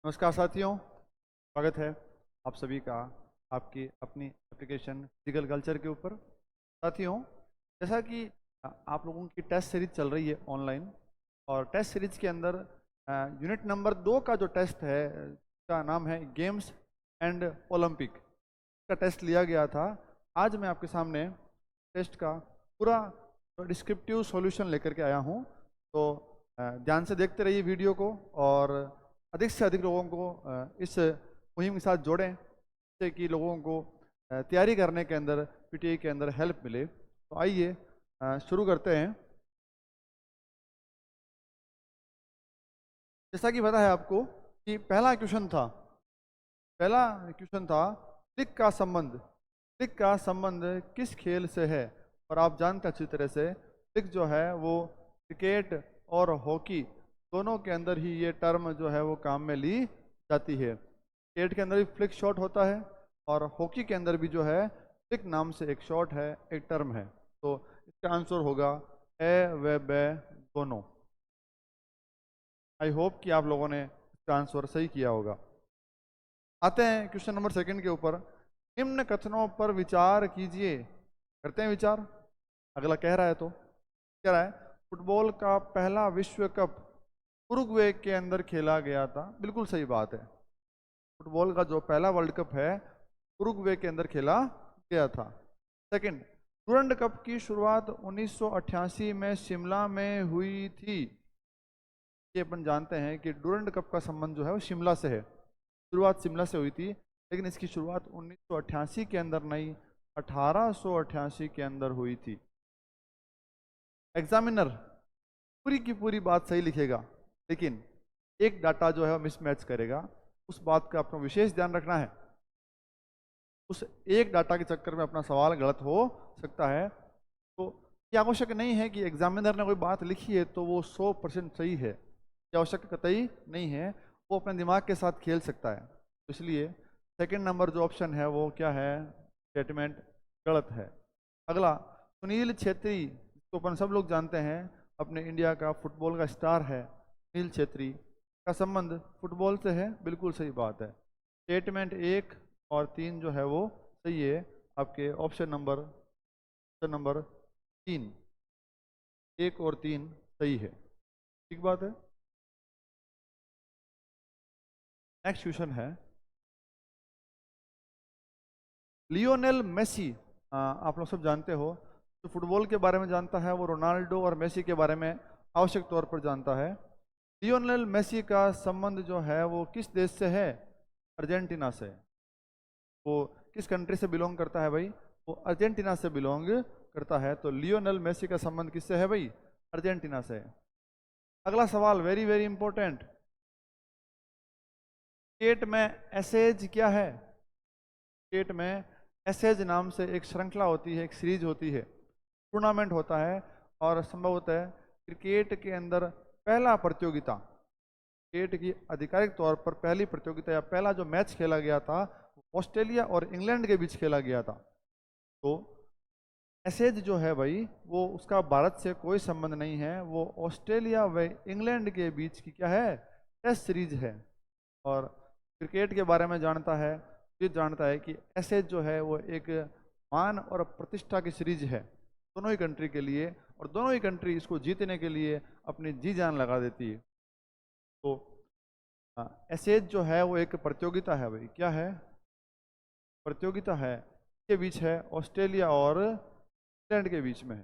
नमस्कार साथियों, स्वागत है आप सभी का आपकी अपनी एप्लीकेशन फिजिकल कल्चर के ऊपर। साथियों, जैसा कि आप लोगों की टेस्ट सीरीज चल रही है ऑनलाइन, और टेस्ट सीरीज के अंदर यूनिट नंबर 2 का जो टेस्ट है का नाम है गेम्स एंड ओलंपिक का टेस्ट लिया गया था। आज मैं आपके सामने टेस्ट का पूरा डिस्क्रिप्टिव सॉल्यूशन लेकर के आया हूँ। तो ध्यान से देखते रहिए वीडियो को और अधिक से अधिक लोगों को इस मुहिम के साथ जोड़ें, जिससे कि लोगों को तैयारी करने के अंदर पीटीआई के अंदर हेल्प मिले। तो आइए शुरू करते हैं। जैसा कि पता है आपको कि पहला क्वेश्चन था क्लिक का संबंध किस खेल से है। और आप जानते हैं अच्छी तरह से क्लिक जो है वो क्रिकेट और हॉकी दोनों के अंदर ही ये टर्म जो है वो काम में ली जाती है। क्रिकेट के अंदर भी फ्लिक शॉट होता है और हॉकी के अंदर भी जो है फ्लिक नाम से एक शॉट है, एक टर्म है। तो इसका आंसर होगा ए व ब दोनों। आई होप कि आप लोगों ने इसका आंसर सही किया होगा। आते हैं क्वेश्चन नंबर 2 के ऊपर। निम्न कथनों पर विचार कीजिए। करते हैं विचार। अगला कह रहा है तो कह रहा है फुटबॉल का पहला विश्व कप उरुग्वे के अंदर खेला गया था। बिल्कुल सही बात है। फुटबॉल का जो पहला वर्ल्ड कप है उरुग्वे के अंदर खेला गया था। सेकंड, डूरंड कप की शुरुआत 1988 में शिमला में हुई थी। ये अपन जानते हैं कि डूरंड कप का संबंध जो है वो शिमला से है। शुरुआत शिमला से हुई थी, लेकिन इसकी शुरुआत 1988 के अंदर नहीं, 1888 के अंदर हुई थी। एग्जामिनर पूरी की पूरी बात सही लिखेगा, लेकिन एक डाटा जो है मिसमैच करेगा। उस बात का अपना विशेष ध्यान रखना है। उस एक डाटा के चक्कर में अपना सवाल गलत हो सकता है। तो ये आवश्यक नहीं है कि एग्जामिनर ने कोई बात लिखी है तो वो 100% सही है। ये आवश्यक कतई नहीं है। वो अपने दिमाग के साथ खेल सकता है। तो इसलिए सेकंड नंबर जो ऑप्शन है वो क्या है, स्टेटमेंट गलत है। अगला, सुनील छेत्री तो अपन सब लोग जानते हैं अपने इंडिया का फुटबॉल का स्टार है। सुनील छेत्री का संबंध फुटबॉल से है। बिल्कुल सही बात है। स्टेटमेंट 1 और 3 जो है वो सही है। आपके ऑप्शन नंबर 3, 1 और 3 सही है। ठीक बात है। नेक्स्ट क्वेश्चन है लियोनेल मेसी। आप लोग सब जानते हो, जो फुटबॉल के बारे में जानता है वो रोनाल्डो और मेसी के बारे में आवश्यक तौर पर जानता है। लियोनेल मेसी का संबंध जो है वो किस देश से है? अर्जेंटीना से। वो किस कंट्री से बिलोंग करता है भाई? वो अर्जेंटीना से बिलोंग करता है। तो लियोनेल मेसी का संबंध किससे है भाई? अर्जेंटीना से। अगला सवाल वेरी वेरी इंपॉर्टेंट। क्रिकेट में एसेज क्या है? क्रिकेट में एसेज नाम से एक श्रृंखला होती है, एक सीरीज होती है, टूर्नामेंट होता है। और संभवतः क्रिकेट के अंदर पहला प्रतियोगिता, क्रिकेट की आधिकारिक तौर पर पहली प्रतियोगिता या पहला जो मैच खेला गया था ऑस्ट्रेलिया और इंग्लैंड के बीच खेला गया था। तो एसेज जो है भाई वो उसका भारत से कोई संबंध नहीं है। वो ऑस्ट्रेलिया व इंग्लैंड के बीच की क्या है, टेस्ट सीरीज है। और क्रिकेट के बारे में जानता है, ये जानता है कि एसेज जो है वो एक मान और प्रतिष्ठा की सीरीज है दोनों ही कंट्री के लिए, और दोनों ही कंट्री इसको जीतने के लिए अपनी जी जान लगा देती है। तो एसेज जो है वो एक प्रतियोगिता है भाई। क्या है? प्रतियोगिता है। के बीच है, ऑस्ट्रेलिया और इंग्लैंड के बीच में है।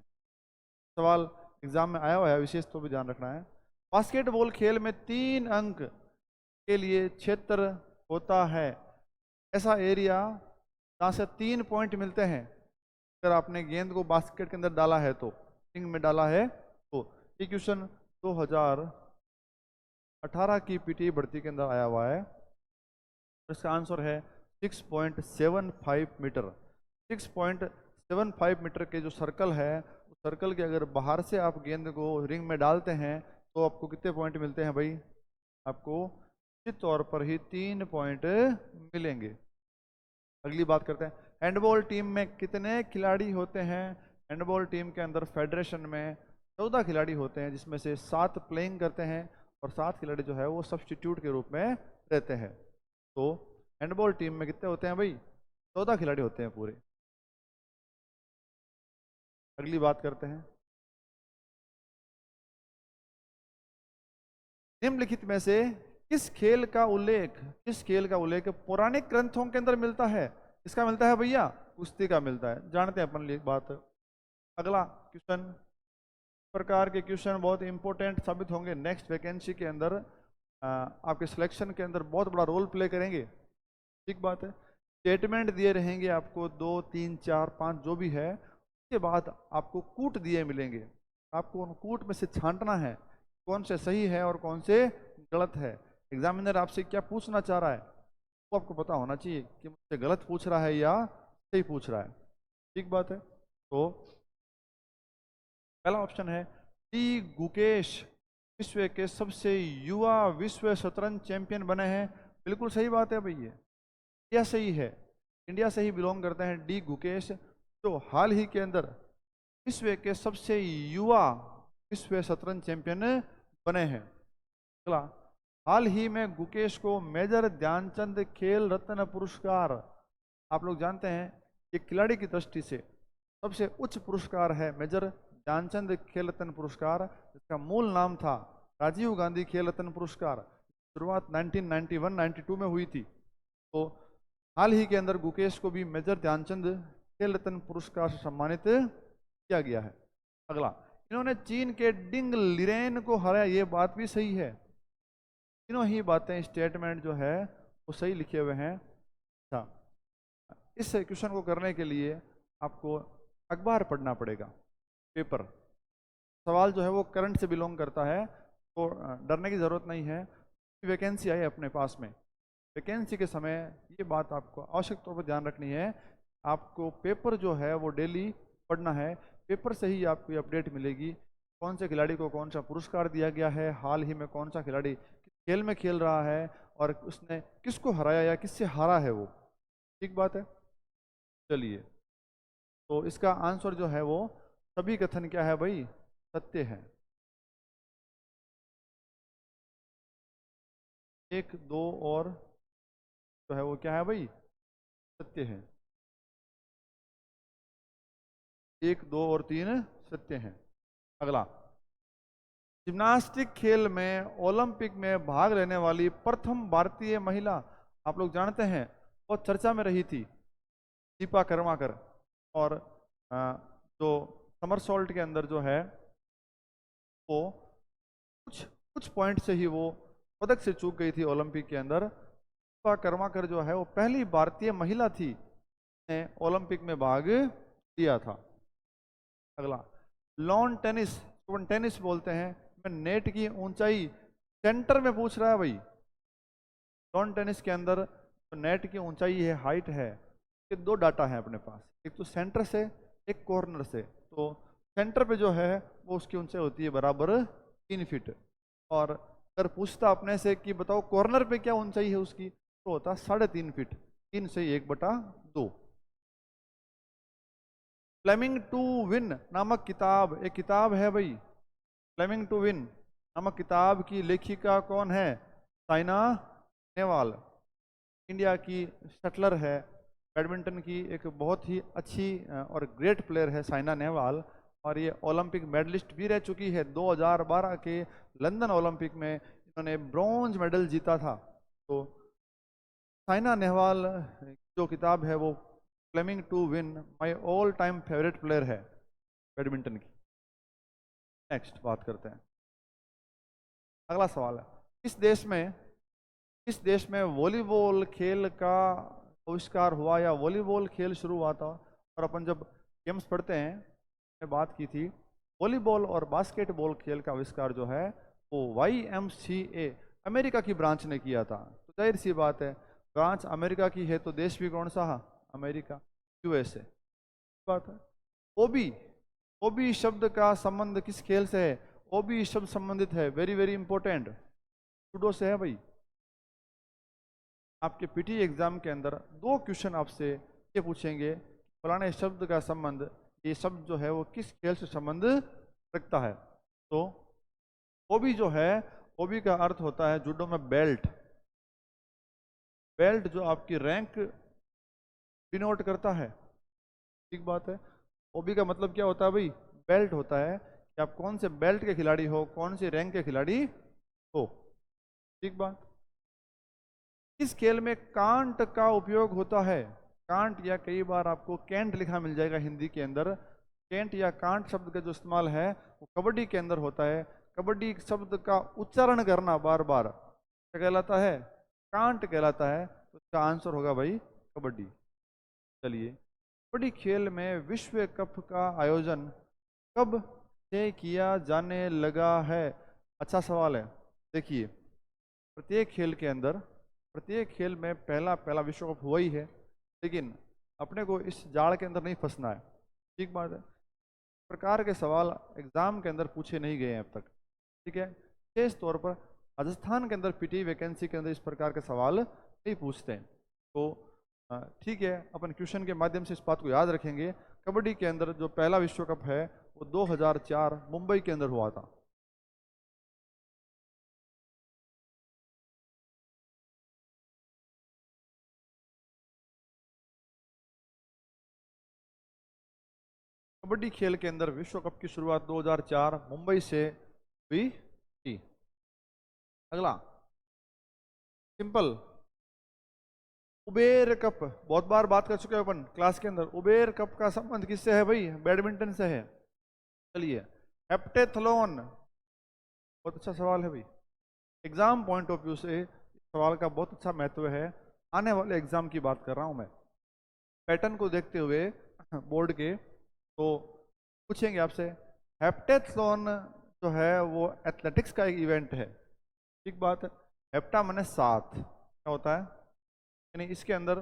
सवाल एग्जाम में आया हुआ है, विशेष तो भी ध्यान रखना है। बास्केटबॉल खेल में 3 अंक के लिए क्षेत्र होता है। ऐसा एरिया जहाँ से 3 पॉइंट मिलते हैं। अगर आपने गेंद को बास्केट के अंदर डाला है तो, रिंग में डाला है तो। ये क्वेश्चन 2018 की पीटी भर्ती के अंदर आया हुआ है। इसका आंसर है 6.75 मीटर। 6.75 मीटर के जो सर्कल है, उस सर्कल के अगर बाहर से आप गेंद को रिंग में डालते हैं तो आपको कितने पॉइंट मिलते हैं भाई? आपको निश्चित तौर पर ही 3 पॉइंट मिलेंगे। अगली बात करते हैं, हैंडबॉल टीम में कितने खिलाड़ी होते हैं? हैंडबॉल टीम के अंदर फेडरेशन में 14 खिलाड़ी होते हैं, जिसमें से 7 प्लेइंग करते हैं और 7 खिलाड़ी जो है वो सब्स्टिट्यूट के रूप में रहते हैं। तो हैंडबॉल टीम में कितने होते हैं भाई? 14 खिलाड़ी होते हैं पूरे। अगली बात करते हैं, निम्नलिखित में से किस खेल का उल्लेख पौराणिक ग्रंथों के अंदर मिलता है? इसका मिलता है भैया, कुश्ती का मिलता है। जानते हैं अपन बात। अगला क्वेश्चन, प्रकार के क्वेश्चन बहुत इंपॉर्टेंट साबित होंगे नेक्स्ट वैकेंसी के अंदर, आपके सिलेक्शन के अंदर बहुत बड़ा रोल प्ले करेंगे। ठीक बात है। स्टेटमेंट दिए रहेंगे आपको 2 3 4 5 जो भी है, उसके बाद आपको कूट दिए मिलेंगे। आपको उन कूट में से छांटना है कौन से सही है और कौन से गलत है। एग्जामिनर आपसे क्या पूछना चाह रहा है वो आपको पता होना चाहिए कि मुझसे गलत पूछ रहा है या सही पूछ रहा है। ठीक बात है। तो पहला ऑप्शन है डी गुकेश विश्व के सबसे युवा विश्व शतरंज चैंपियन बने हैं। बिल्कुल सही बात है भैया, यह सही है। इंडिया से ही बिलोंग करते हैं डी गुकेश, जो हाल ही के अंदर विश्व के सबसे युवा विश्व शतरंज चैंपियन बने हैं। अगला, हाल ही में गुकेश को मेजर ध्यानचंद खेल रत्न पुरस्कार, आप लोग जानते हैं कि खिलाड़ी की दृष्टि से सबसे उच्च पुरस्कार है मेजर ध्यानचंद खेल रत्न पुरस्कार, जिसका मूल नाम था राजीव गांधी खेल रत्न पुरस्कार। शुरुआत 1991-92 में हुई थी। तो हाल ही के अंदर गुकेश को भी मेजर ध्यानचंद खेल रत्न पुरस्कार से सम्मानित किया गया है। अगला, इन्होंने चीन के डिंग लिरेन को हराया, ये बात भी सही है। तीनों ही बातें स्टेटमेंट जो है वो सही लिखे हुए हैं। अच्छा, इस क्वेश्चन को करने के लिए आपको अखबार पढ़ना पड़ेगा, पेपर। सवाल जो है वो करंट से बिलोंग करता है, तो डरने की ज़रूरत नहीं है। वैकेंसी आई अपने पास में, वैकेंसी के समय ये बात आपको आवश्यक तौर पर ध्यान रखनी है। आपको पेपर जो है वो डेली पढ़ना है। पेपर से ही आपको ये अपडेट मिलेगी कौन से खिलाड़ी को कौन सा पुरस्कार दिया गया है, हाल ही में कौन सा खिलाड़ी खेल में खेल रहा है और उसने किसको हराया या किससे हारा है वो। ठीक बात है। चलिए, तो इसका आंसर जो है वो सभी कथन क्या है भाई? सत्य है। 1 2 और जो है वो क्या है भाई? सत्य है। 1 2 और 3 सत्य हैं। अगला, जिम्नास्टिक खेल में ओलंपिक में भाग लेने वाली प्रथम भारतीय महिला, आप लोग जानते हैं बहुत चर्चा में रही थी, दीपा कर्माकर। और जो समरसॉल्ट के अंदर जो है वो कुछ कुछ पॉइंट से ही वो पदक से चूक गई थी ओलंपिक के अंदर। दीपा कर्माकर जो है वो पहली भारतीय महिला थी ने ओलंपिक में भाग लिया था। अगला, लॉन टेनिस, टेनिस बोलते हैं, में नेट की ऊंचाई सेंटर में पूछ रहा है भाई। लॉन टेनिस के अंदर तो नेट की ऊंचाई है, हाइट है, ये 2 डाटा है अपने पास, एक तो सेंटर से एक कॉर्नर से। तो सेंटर पे जो है वो उसकी ऊंचाई होती है बराबर 3 फीट। और अगर पूछता अपने से कि बताओ कॉर्नर पे क्या ऊंचाई है उसकी, तो होता 3.5 फीट, 3 से 1/2। फ्लेमिंग टू विन नामक किताब, एक किताब है भाई, फ्लेमिंग टू विन नामक किताब की लेखिका कौन है? साइना नेहवाल। इंडिया की शटलर है, बैडमिंटन की एक बहुत ही अच्छी और ग्रेट प्लेयर है साइना नेहवाल। और ये ओलंपिक मेडलिस्ट भी रह चुकी है। 2012 के लंदन ओलंपिक में इन्होंने ब्रॉन्ज मेडल जीता था। तो साइना नेहवाल जो किताब है वो flaming to win my all time favourite player है बैडमिंटन की। नेक्स्ट बात करते हैं, अगला सवाल है, किस देश में वॉलीबॉल खेल का आविष्कार हुआ या वॉलीबॉल खेल शुरू हुआ था? और अपन जब गेम्स पढ़ते हैं, मैं बात की थी, वॉलीबॉल और बास्केटबॉल खेल का आविष्कार जो है वो YMCA अमेरिका की ब्रांच ने किया था। तो जाहिर सी बात है, ब्रांच अमेरिका की है तो देश भी कौन सा? America, USA। बात है। ओबी शब्द का संबंध किस खेल से है? ओबी शब्द संबंधित है, वेरी वेरी इंपॉर्टेंट, जूडो से है भाई। आपके पीटी एग्जाम के अंदर 2 क्वेश्चन आपसे ये पूछेंगे, फलाने शब्द का संबंध, ये शब्द जो है वो किस खेल से संबंध रखता है। तो ओबी जो है ओबी का अर्थ होता है जूडो में बेल्ट। बेल्ट जो आपकी रैंक डिनोट करता है, ठीक बात है। ओबी का मतलब क्या होता है भाई? बेल्ट होता है कि आप कौन से बेल्ट के खिलाड़ी हो, कौन से रैंक के खिलाड़ी हो, ठीक बात। इस खेल में कांट का उपयोग होता है। कांट या कई बार आपको कैंट लिखा मिल जाएगा हिंदी के अंदर। कैंट या कांट शब्द का जो इस्तेमाल है वो कबड्डी के अंदर होता है। कबड्डी शब्द का उच्चारण करना बार बार क्या कहलाता है? कांट कहलाता है। तो इसका आंसर होगा भाई कबड्डी। चलिए, कबड्डी खेल में विश्व कप का आयोजन कब से किया जाने लगा है? अच्छा सवाल है। देखिए, प्रत्येक खेल के अंदर, प्रत्येक खेल में पहला पहला विश्व कप हुआ ही है, लेकिन अपने को इस जाड़ के अंदर नहीं फंसना है, ठीक बात है। प्रकार के सवाल एग्जाम के अंदर पूछे नहीं गए हैं अब तक, ठीक है। विशेष तौर पर राजस्थान के अंदर पीटी वैकेंसी के अंदर इस प्रकार के सवाल नहीं पूछते हैं। तो ठीक है, अपन क्वेश्चन के माध्यम से इस बात को याद रखेंगे। कबड्डी के अंदर जो पहला विश्व कप है वो 2004 मुंबई के अंदर हुआ था। कबड्डी खेल के अंदर विश्व कप की शुरुआत 2004 मुंबई से हुई थी। अगला सिंपल, उबेर कप, बहुत बार बात कर चुके हैं अपन क्लास के अंदर। उबेर कप का संबंध किससे है भाई? बैडमिंटन से है। चलिए, हेप्टेथलॉन, बहुत अच्छा सवाल है भाई। एग्जाम पॉइंट ऑफ व्यू से इस सवाल का बहुत अच्छा महत्व है। आने वाले एग्जाम की बात कर रहा हूं मैं। पैटर्न को देखते हुए बोर्ड के, तो पूछेंगे आपसे, हेप्टेथलॉन जो है वो एथलेटिक्स का एक इवेंट है, ठीक बात है। हेप्टा माने 7, क्या होता है? यानी इसके अंदर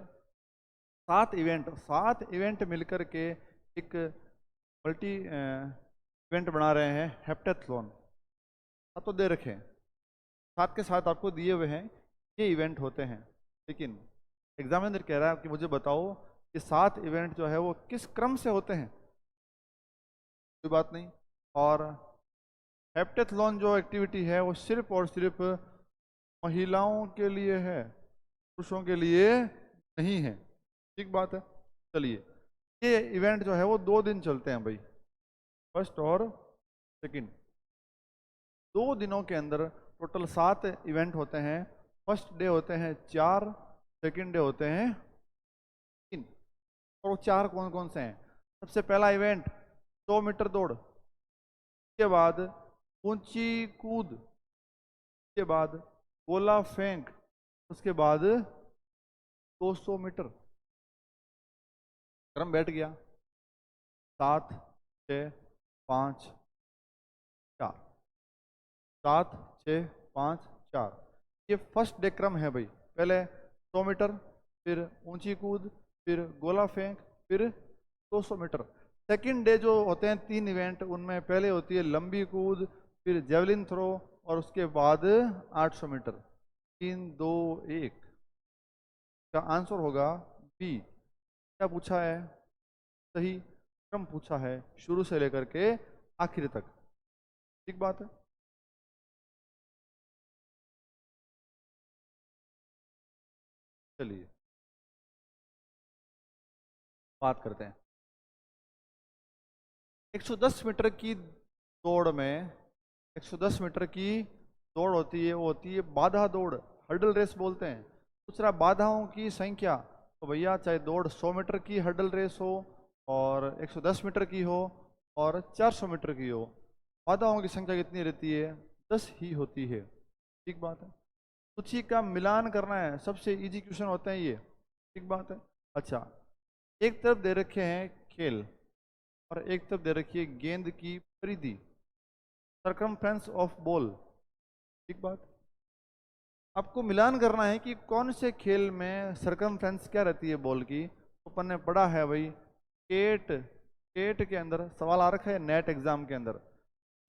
7 इवेंट मिलकर के एक मल्टी इवेंट बना रहे हैं, हेप्टेथलॉन। तो दे रखे हैं, साथ के साथ आपको दिए हुए हैं ये इवेंट होते हैं, लेकिन एग्जामिनर कह रहा है कि मुझे बताओ कि 7 इवेंट जो है वो किस क्रम से होते हैं। कोई बात नहीं। और हेप्टेथलॉन जो एक्टिविटी है वो सिर्फ और सिर्फ महिलाओं के लिए है, पुरुषों के लिए नहीं है, ठीक बात है। चलिए, ये इवेंट जो है वो 2 दिन चलते हैं भाई, फर्स्ट और सेकंड। 2 दिनों के अंदर टोटल 7 इवेंट होते हैं। फर्स्ट डे होते हैं 4, सेकंड डे होते हैं 3। और वो 4 कौन कौन से हैं? सबसे पहला इवेंट 100 मीटर दौड़, उसके बाद ऊंची कूद, उसके बाद गोला फेंक, उसके बाद 200 मीटर। क्रम बैठ गया, 7 6 5 4, 7 6 5 4। ये फर्स्ट डे क्रम है भाई। पहले 100 मीटर, फिर ऊंची कूद, फिर गोला फेंक, फिर 200 मीटर। सेकंड डे जो होते हैं 3 इवेंट, उनमें पहले होती है लंबी कूद, फिर जेवलिन थ्रो, और उसके बाद 800 मीटर। 3 2 1 का आंसर होगा बी। क्या पूछा है? सही क्रम पूछा है, शुरू से लेकर के आखिर तक, ठीक बात है। चलिए बात करते हैं। 110 मीटर की दौड़ में, 110 मीटर की दौड़ होती है, वो होती है बाधा दौड़, हर्डल रेस बोलते हैं। दूसरा, बाधाओं की संख्या, तो भैया चाहे दौड़ 100 मीटर की हर्डल रेस हो, और 110 मीटर की हो, और 400 मीटर की हो, बाधाओं की संख्या कितनी रहती है? 10 ही होती है, ठीक बात है। सूची का मिलान करना है, सबसे इजी क्वेश्चन होते हैं ये, ठीक बात है। अच्छा, एक तरफ दे रखे हैं खेल, और एक तरफ दे रखी है गेंद की परिधि, सरकमफ्रेंस ऑफ बॉल, ठीक बात। आपको मिलान करना है कि कौन से खेल में सरकमफ्रेंस क्या रहती है बॉल की। तो अपन ने पढ़ा है भाई, केट, केट के अंदर सवाल आ रखा है नेट एग्जाम के अंदर।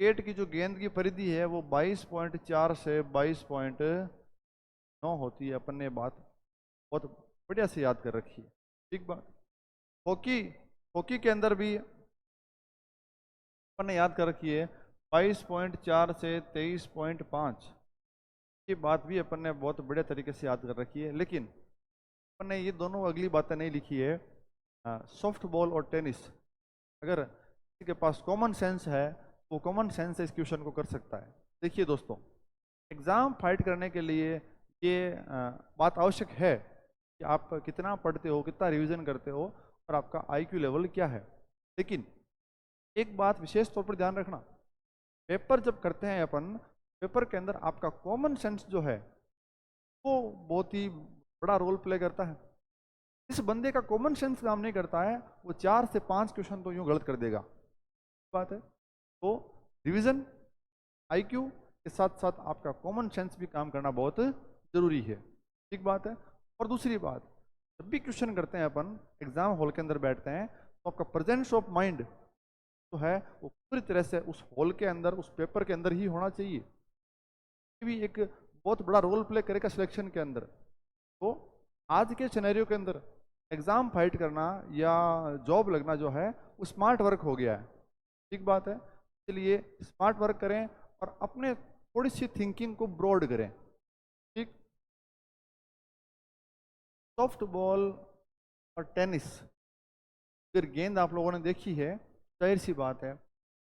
केट की जो गेंद की परिधि है वो 22.4 से 22.9 होती है। अपन ने बात बहुत बढ़िया से याद कर रखी है, ठीक बात। हॉकी, हॉकी के अंदर भी अपन ने याद कर रखी है 22.4 से 23.5, ये बात भी अपन ने बहुत बढ़िया तरीके से याद कर रखी है, लेकिन अपन ने ये दोनों अगली बातें नहीं लिखी है। सॉफ्ट बॉल और टेनिस, अगर किसी के पास कॉमन सेंस है वो कॉमन सेंस से इस क्वेश्चन को कर सकता है। देखिए दोस्तों, एग्जाम फाइट करने के लिए ये बात आवश्यक है कि आप कितना पढ़ते हो, कितना रिवीजन करते हो और आपका आईक्यू लेवल क्या है। लेकिन एक बात विशेष तौर पर ध्यान रखना, पेपर जब करते हैं अपन, पेपर के अंदर आपका कॉमन सेंस जो है वो बहुत ही बड़ा रोल प्ले करता है। इस बंदे का कॉमन सेंस काम नहीं करता है, वो 4 से 5 क्वेश्चन तो यूं गलत कर देगा। बात है, तो रिवीजन, आईक्यू के साथ साथ आपका कॉमन सेंस भी काम करना बहुत जरूरी है। ठीक बात है। और दूसरी बात, जब भी क्वेश्चन करते हैं अपन, एग्जाम हॉल के अंदर बैठते हैं, तो आपका प्रेजेंस ऑफ माइंड जो है वो पूरी तरह से उस हॉल के अंदर, उस पेपर के अंदर ही होना चाहिए। ये भी एक बहुत बड़ा रोल प्ले करेगा सिलेक्शन के अंदर। तो आज के सिनेरियो के अंदर एग्जाम फाइट करना या जॉब लगना जो है वो स्मार्ट वर्क हो गया है। ठीक बात है। इसलिए स्मार्ट वर्क करें और अपने थोड़ी सी थिंकिंग को ब्रॉड करें। ठीक। सॉफ्ट बॉल और टेनिस, अगर गेंद आप लोगों ने देखी है, जाहिर सी बात है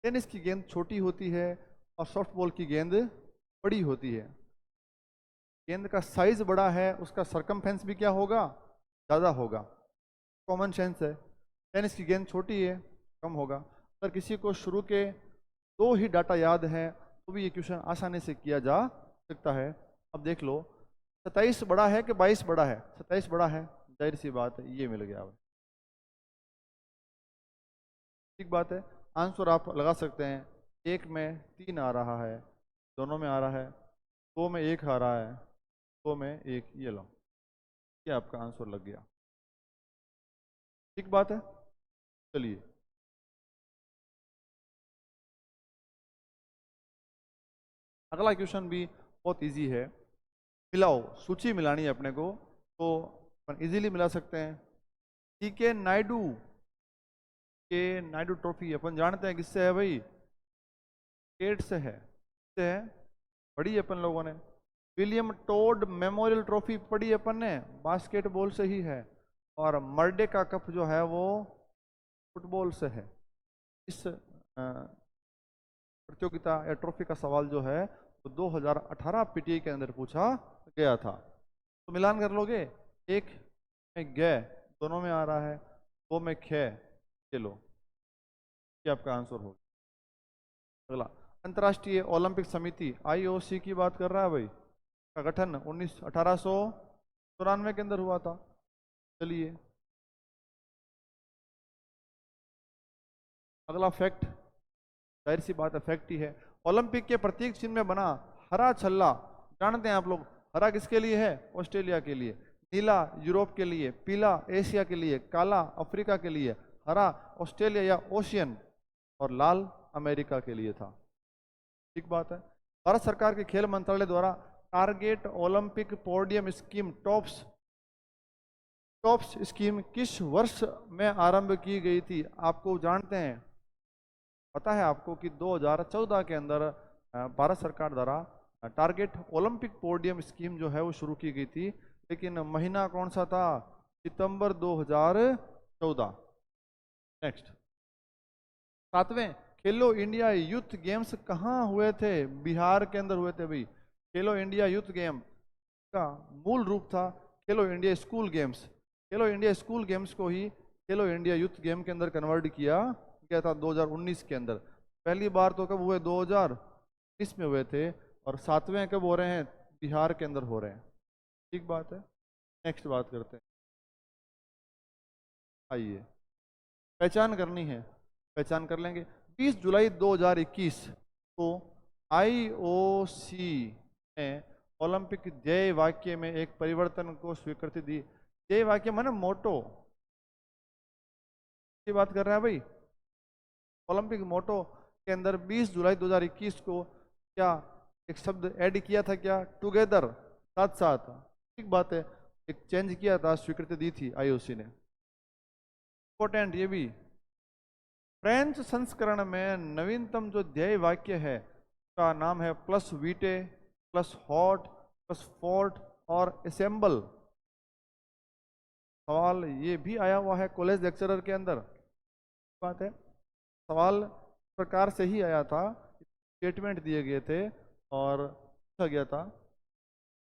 टेनिस की गेंद छोटी होती है और सॉफ्ट बॉल की गेंद बड़ी होती है। गेंद का साइज बड़ा है, उसका सरकमफेरेंस भी क्या होगा, ज़्यादा होगा। कॉमन सेंस है। टेनिस की गेंद छोटी है, कम होगा। अगर किसी को शुरू के 2 ही डाटा याद है तो भी ये क्वेश्चन आसानी से किया जा सकता है। अब देख लो, 27 बड़ा है कि 22 बड़ा है? 27 बड़ा है, जाहिर सी बात है ये मिल गया अब। ठीक बात है। आंसर आप लगा सकते हैं। 1 में 3 आ रहा है, दोनों में आ रहा है, 2 में 1 आ रहा है, 2 में 1, ये लो, ये आपका आंसर लग गया। ठीक बात है। चलिए, अगला क्वेश्चन भी बहुत इजी है। मिलाओ, सूची मिलानी है अपने को, तो अपन इजीली मिला सकते हैं। टीके नायडू के नायडू ट्रॉफी अपन जानते हैं किससे है भाई? क्रिकेट से है। किससे है? पढ़ी अपन लोगों ने। विलियम टोड मेमोरियल ट्रॉफी पढ़ी अपन ने, बास्केटबॉल से ही है। और मर्डे का कप जो है वो फुटबॉल से है। इस प्रतियोगिता या ट्रॉफी का सवाल जो है वो 2018 पीटीए के अंदर पूछा गया था। तो मिलान कर लोगे, 1 में ग, दोनों में आ रहा है, 2 में ख, चलो ये आपका आंसर होगा। अगला, अंतर्राष्ट्रीय ओलंपिक समिति आईओसी की बात कर रहा है भाई, का गठन 1894 के अंदर हुआ था। चलिए, अगला फैक्ट, जाहिर सी बात है फैक्ट ही है। ओलंपिक के प्रतीक चिन्ह में बना हरा छल्ला, जानते हैं आप लोग, हरा किसके लिए है? ऑस्ट्रेलिया के लिए। नीला यूरोप के लिए, पीला एशिया के लिए, काला अफ्रीका के लिए, हरा ऑस्ट्रेलिया या ओशियन और लाल अमेरिका के लिए था। ठीक बात है। भारत सरकार के खेल मंत्रालय द्वारा target Olympic podium scheme tops scheme किस वर्ष में आरंभ की गई थी? आपको जानते हैं, पता है आपको कि 2014 के अंदर भारत सरकार द्वारा टारगेट ओलंपिक पोडियम स्कीम जो है वो शुरू की गई थी। लेकिन महीना कौन सा था? सितंबर 2014। नेक्स्ट, 7वें खेलो इंडिया यूथ गेम्स कहाँ हुए थे? बिहार के अंदर हुए थे भाई। खेलो इंडिया यूथ गेम का मूल रूप था खेलो इंडिया स्कूल गेम्स। खेलो इंडिया स्कूल गेम्स को ही खेलो इंडिया यूथ गेम के अंदर कन्वर्ट किया गया था 2019 के अंदर। पहली बार तो कब हुए? 2019 में हुए थे। और 7वें कब हो रहे हैं? बिहार के अंदर हो रहे हैं। ठीक बात है। नेक्स्ट बात करते हैं। आइए, पहचान करनी है, पहचान कर लेंगे। 20 जुलाई 2021 को आईओसी ने ओलंपिक ध्येय वाक्य में एक परिवर्तन को स्वीकृति दी। ध्येय वाक्य माने मोटो की बात कर रहे हैं भाई। ओलंपिक मोटो के अंदर 20 जुलाई 2021 को क्या एक शब्द ऐड किया था? क्या? टुगेदर, साथ साथ। ठीक बात है, एक चेंज किया था, स्वीकृति दी थी आईओसी ने। इंपॉर्टेंट ये भी, फ्रेंच संस्करण में नवीनतम जो ध्येय वाक्य है उसका नाम है प्लस वीटे प्लस हॉट प्लस फोर्ट और असेंबल। सवाल ये भी आया हुआ है कॉलेज लेक्चरर के अंदर, बात है। सवाल प्रकार से ही आया था, स्टेटमेंट दिए गए थे और पूछा गया था।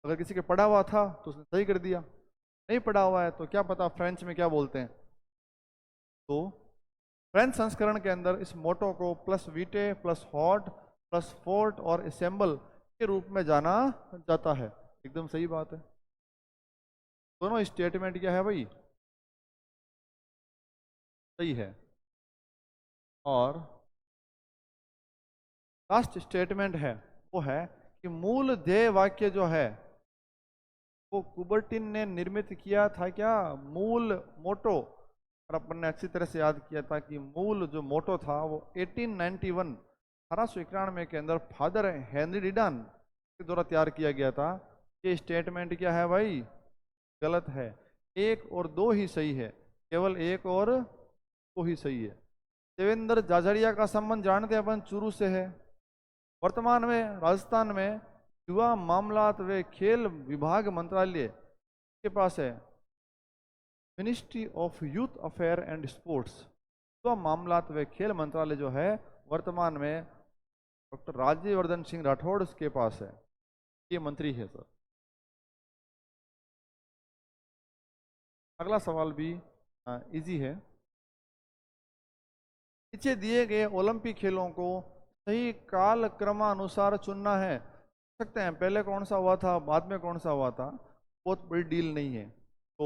अगर किसी के पढ़ा हुआ था तो उसने सही कर दिया, नहीं पढ़ा हुआ है तो क्या पता फ्रेंच में क्या बोलते हैं। तो फ्रेंच संस्करण के अंदर इस मोटो को प्लस वीटे प्लस हॉट प्लस फोर्ट और असेंबल के रूप में जाना जाता है। एकदम सही बात है। दोनों स्टेटमेंट क्या है भाई, सही है। और लास्ट स्टेटमेंट है वो है कि मूल ध्येय वाक्य जो है वो कुबर्टिन ने निर्मित किया था क्या, मूल मोटो। और अपन ने अच्छी तरह से याद किया था कि मूल जो मोटो था वो 1891 1891 के अंदर फादर हेनरी डिडान के द्वारा तैयार किया गया था। ये स्टेटमेंट क्या है भाई, गलत है। एक और दो ही सही है, केवल एक और दो ही सही है। देवेंद्र झाझड़िया का संबंध जानते हैं अपन, चूरू से है। वर्तमान में राजस्थान में युवा मामलात व खेल विभाग मंत्रालय के पास है, ministry of youth affair and sports. युवा मामलात व खेल मंत्रालय जो है वर्तमान में डॉक्टर राज्यवर्धन सिंह राठौड़ के पास है, ये मंत्री है सर। अगला सवाल भी इजी है। नीचे दिए गए ओलंपिक खेलों को सही काल क्रमानुसार चुनना है। सकते हैं पहले कौन सा हुआ था बाद में कौन सा हुआ था, बहुत बड़ी डील नहीं है। तो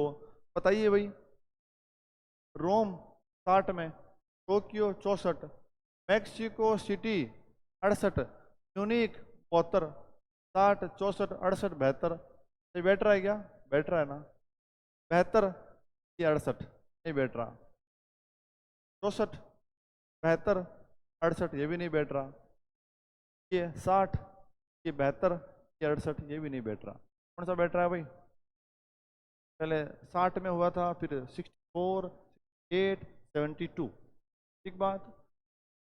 बताइए भाई। रोम 60 में, टोक्यो 64, मैक्सिको सिटी 68, म्यूनिक 72, 60 64 68 72। ये बैठ रहा है क्या, बैठ रहा है ना, 72 या 68, नहीं बैठ रहा। 64 72 68 ये भी नहीं बैठ रहा। ये 60, ये 72, ये 68 ये भी नहीं बैठ रहा। कौन सा बैठ रहा है भाई, पहले 60 में हुआ था, फिर 64 8 72। ठीक बात।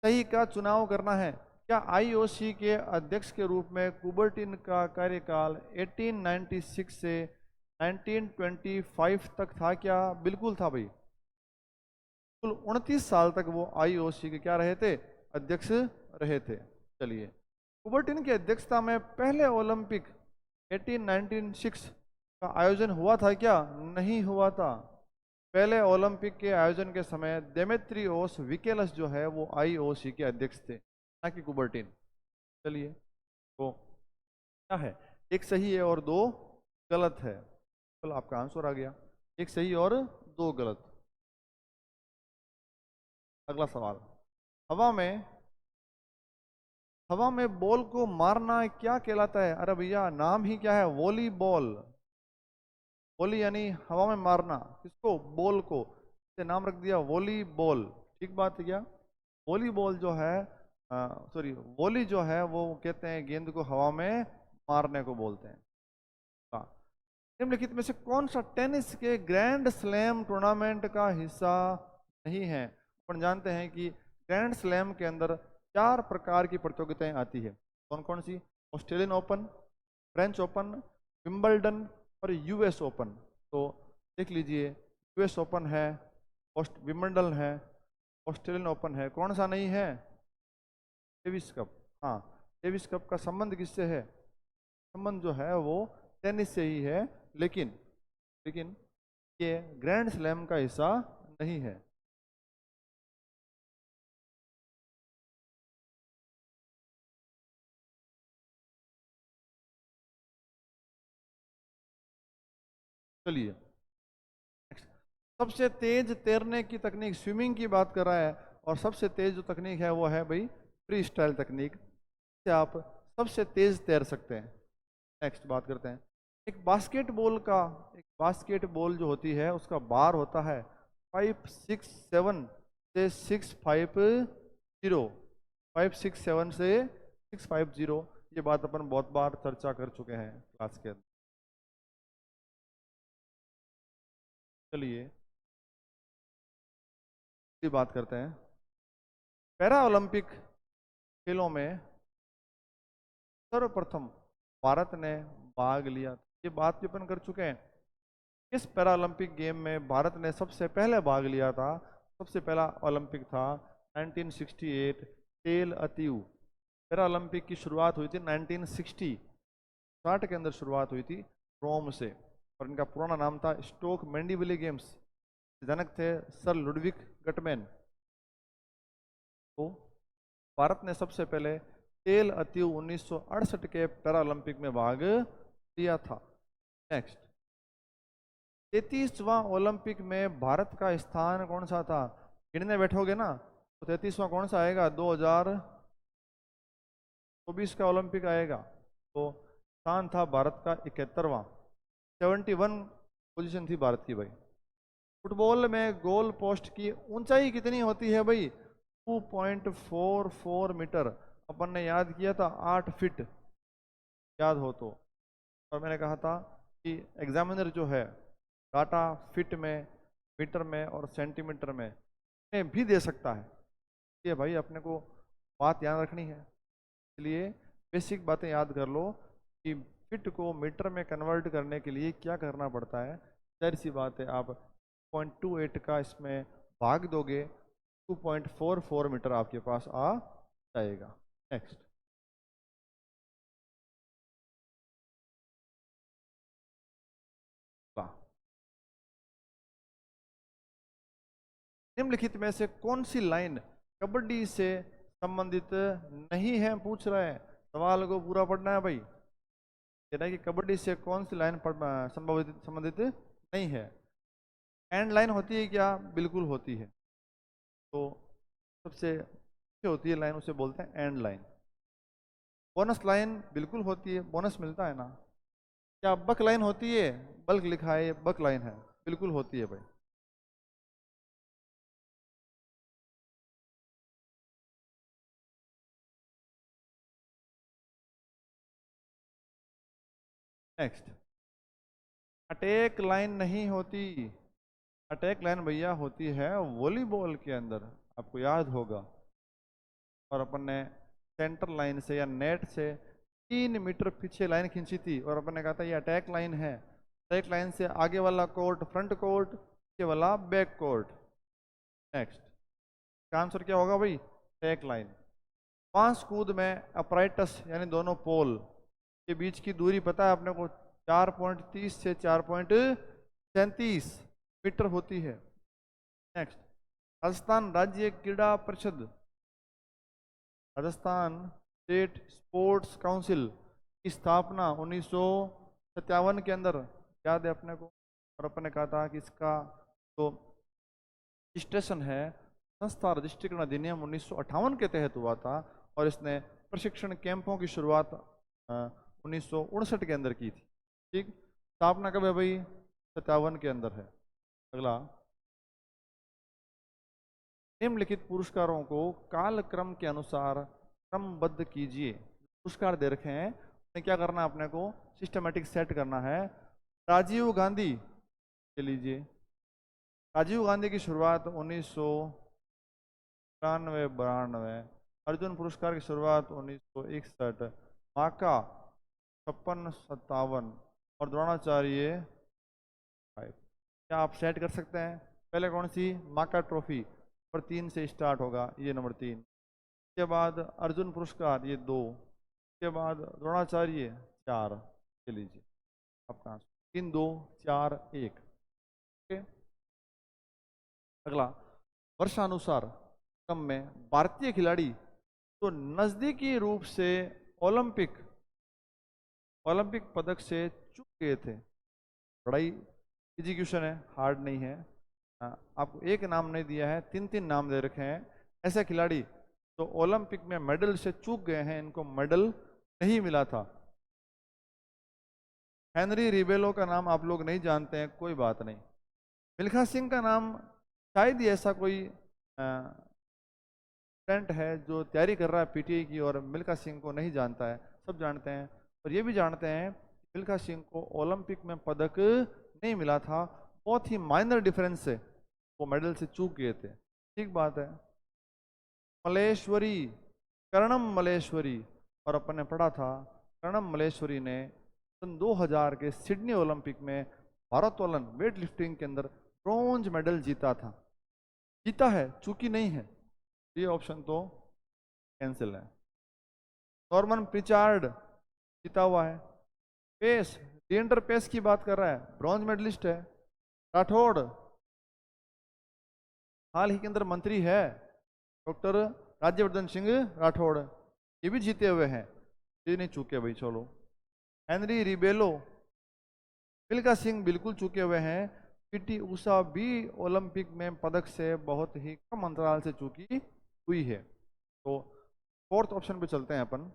सही का चुनाव करना है। क्या आईओसी के अध्यक्ष के रूप में कुबर्टिन का कार्यकाल 1896 से 1925 तक था क्या, बिल्कुल था भाई। कुल 29 साल तक वो आईओसी के क्या रहे थे, अध्यक्ष रहे थे। चलिए, कुबर्टिन की अध्यक्षता में पहले ओलंपिक 1896 का आयोजन हुआ था क्या, नहीं हुआ था। पहले ओलंपिक के आयोजन के समय देमेत्रियोस विकेलस जो है वो आईओसी के अध्यक्ष थे, ना कि कुबर्टिन। चलिए, तो क्या है, एक सही है और दो गलत है। चलो आपका आंसर आ गया, एक सही और दो गलत। अगला सवाल, हवा में हवा में बॉल को मारना क्या कहलाता है। अरे भैया नाम ही क्या है, वॉलीबॉल। वॉली यानी हवा में मारना, किसको, बॉल को, से नाम रख दिया वॉलीबॉल। ठीक बात है क्या। वॉलीबॉल जो है, सॉरी वॉली जो है वो कहते हैं गेंद को हवा में मारने को बोलते हैं। हाँ। निम्नलिखित में से कौन सा टेनिस के ग्रैंड स्लैम टूर्नामेंट का हिस्सा नहीं है। अपन जानते हैं कि ग्रैंड स्लैम के अंदर 4 प्रकार की प्रतियोगिताएं आती है। कौन कौन सी, Australian open, French open, Wimbledon और यूएस ओपन। तो देख लीजिए, यूएस ओपन है, विंबलडन है, ऑस्ट्रेलियन ओपन है, कौन सा नहीं है, डेविस कप। हाँ, डेविस कप का संबंध किससे है, संबंध जो है वो टेनिस से ही है, लेकिन लेकिन ये ग्रैंड स्लैम का हिस्सा नहीं है। चलिए, सबसे तेज तैरने की तकनीक, स्विमिंग की बात कर रहा है, और सबसे तेज जो तकनीक है वो है भाई फ्री स्टाइल तकनीक, से आप सबसे तेज तैर सकते हैं। नेक्स्ट बात करते हैं, एक बास्केटबॉल का, एक बास्केटबॉल जो होती है उसका बार होता है 567 से 650, 567 से 650। ये बात अपन बहुत बार चर्चा कर चुके हैं क्लास के अंदर। चलिए बात करते हैं, पैरा ओलंपिक खेलों में सर्वप्रथम भारत ने भाग लिया था। ये बात भी अपन कर चुके हैं। किस पैरालंपिक गेम में भारत ने सबसे पहले भाग लिया था? सबसे पहला ओलंपिक था 1968 तेल अतीव। पैरालंपिक की शुरुआत हुई थी 1960 के अंदर शुरुआत हुई थी रोम से, और इनका पुराना नाम था स्टोक मैंडीविले गेम्स। जनक थे सर लुडविक गटमैन। तो भारत ने सबसे पहले तेल अतीव 1968 के पैरालंपिक में भाग लिया था। नेक्स्ट, 33वां ओलंपिक में भारत का स्थान कौन सा था? गिनने बैठोगे ना तो 33वां कौन सा आएगा? 2024 का ओलंपिक आएगा। तो स्थान था भारत का 71वां। 71 पोजीशन थी भारत की भाई। फुटबॉल में गोल पोस्ट की ऊंचाई कितनी होती है भाई? 2.44 मीटर। अपन ने याद किया था 8 फीट, याद हो तो। और मैंने कहा था कि एग्जामिनर जो है डाटा फीट में, मीटर में और सेंटीमीटर में भी दे सकता है। ये भाई अपने को बात याद रखनी है, इसलिए बेसिक बातें याद कर लो कि फीट को मीटर में कन्वर्ट करने के लिए क्या करना पड़ता है। जाहिर सी बात है, आप 0.28 का इसमें भाग दोगे 2.44 मीटर आपके पास आ जाएगा। नेक्स्ट, निम्नलिखित में से कौन सी लाइन कबड्डी से संबंधित नहीं है? पूछ रहा है, सवाल को पूरा पढ़ना है भाई। कह रहा है कि कबड्डी से कौन सी लाइन संबंधित नहीं है? एंड लाइन होती है क्या? बिल्कुल होती है। तो सबसे अच्छी होती है लाइन, उसे बोलते हैं एंड लाइन। बोनस लाइन बिल्कुल होती है, बोनस मिलता है ना। क्या बक लाइन होती है? बल्क लिखा है, बक लाइन है, बिल्कुल होती है भाई। नेक्स्ट, अटैक लाइन नहीं होती। अटैक लाइन भैया होती है वॉलीबॉल के अंदर, आपको याद होगा। और अपन ने सेंटर लाइन से या नेट से 3 मीटर पीछे लाइन खींची थी और अपन ने कहा था ये अटैक लाइन है। अटैक लाइन से आगे वाला कोर्ट फ्रंट कोर्ट, पीछे वाला बैक कोर्ट। नेक्स्ट, आंसर क्या होगा भाई? Attack line. पांच कूद में अप्राइटस यानी दोनों पोल के बीच की दूरी पता है अपने को? 4.30 से 4.37 मीटर होती है। नेक्स्ट, राजस्थान राज्य क्रीड़ा परिषद, राजस्थान स्टेट स्पोर्ट्स काउंसिल की स्थापना 1957 के अंदर, याद है अपने को। और अपने कहा था कि इसका जो रजिस्ट्रेशन है संस्था रजिस्ट्रेशन अधिनियम 1958 के तहत हुआ था, और इसने प्रशिक्षण कैंपों की शुरुआत 1959 के अंदर की थी। ठीक, स्थापना कब है भाई? 57 के अंदर है। अगला, निम्नलिखित पुरस्कारों को कालक्रम के अनुसार क्रमबद्ध कीजिए। पुरस्कार दे रखे हैं, उन्हें क्या करना है अपने को? सिस्टमेटिक सेट करना है। राजीव गांधी के लीजिए, राजीव गांधी की शुरुआत 1992। अर्जुन पुरस्कार की शुरुआत 1961। माका 56-57 और द्रोणाचार्य 5। क्या आप सेट कर सकते हैं? पहले कौन सी? माका ट्रॉफी नंबर 3 से स्टार्ट होगा, ये नंबर 3। उसके बाद अर्जुन पुरस्कार, ये 2। उसके बाद द्रोणाचार्य 4 के लीजिए आपका आंसर। 3 2 4 1। ओके, अगला, वर्षानुसार क्रम में भारतीय खिलाड़ी तो नजदीकी रूप से ओलंपिक ओलंपिक पदक से चूक गए थे। बड़ा ही इजी क्वेश्चन है, हार्ड नहीं है। आपको एक नाम नहीं दिया है, 3 नाम दे रखे हैं ऐसे खिलाड़ी तो ओलंपिक में मेडल से चूक गए हैं, इनको मेडल नहीं मिला था। हेनरी रिबेलो का नाम आप लोग नहीं जानते हैं, कोई बात नहीं। मिल्खा सिंह का नाम शायद ही ऐसा कोई स्टूडेंट है जो तैयारी कर रहा है पीटीआई की और मिल्खा सिंह को नहीं जानता है। सब जानते हैं, और ये भी जानते हैं मिल्खा सिंह को ओलंपिक में पदक नहीं मिला था, बहुत ही माइनर डिफरेंस से वो मेडल से चूक गए थे। ठीक बात है। मलेश्वरी, कर्णम मलेश्वरी, और अपन ने पढ़ा था कर्णम मलेश्वरी ने सन 2000 के सिडनी ओलंपिक में भारोत्तोलन वेट लिफ्टिंग के अंदर ब्रॉन्ज मेडल जीता था। जीता है, चूकी नहीं है। ये ऑप्शन तो कैंसिल है। नॉर्मन प्रिचार्ड जीता हुआ है। पेस, लिएंडर पेस की बात कर रहा है, ब्रॉन्ज मेडलिस्ट है। राठौड़ हाल ही के अंदर मंत्री है, डॉक्टर राज्यवर्धन सिंह राठौड़, ये भी जीते हुए हैं, ये नहीं चूके भाई। चलो, हेनरी रिबेलो, मिल्खा सिंह बिल्कुल चूके हुए हैं। पीटी उषा भी ओलंपिक में पदक से बहुत ही कम अंतराल से चूकी हुई है। तो फोर्थ ऑप्शन पे चलते हैं अपन।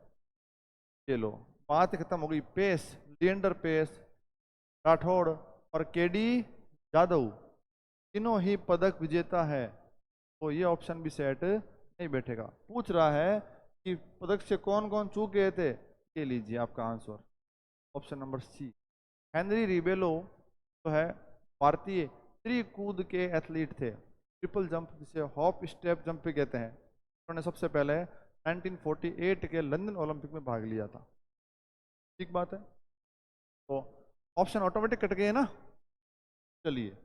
ये लो, बात खत्म हो गई। पेस, लिएंडर पेस, राठौड़ और केडी जादव तीनों ही पदक विजेता है, तो ये ऑप्शन भी सेट नहीं बैठेगा। पूछ रहा है कि पदक से कौन कौन चूक गए थे, ये लीजिए आपका answer, option number C. Henry Rebello जो है भारतीय त्रिकूद के एथलीट थे, ट्रिपल जंप जिसे हॉप स्टेप जंप भी कहते हैं। उन्होंने सबसे पहले 1948 के लंदन ओलंपिक में भाग लिया था। ठीक बात है, तो ऑप्शन ऑटोमेटिक कट गए ना। चलिए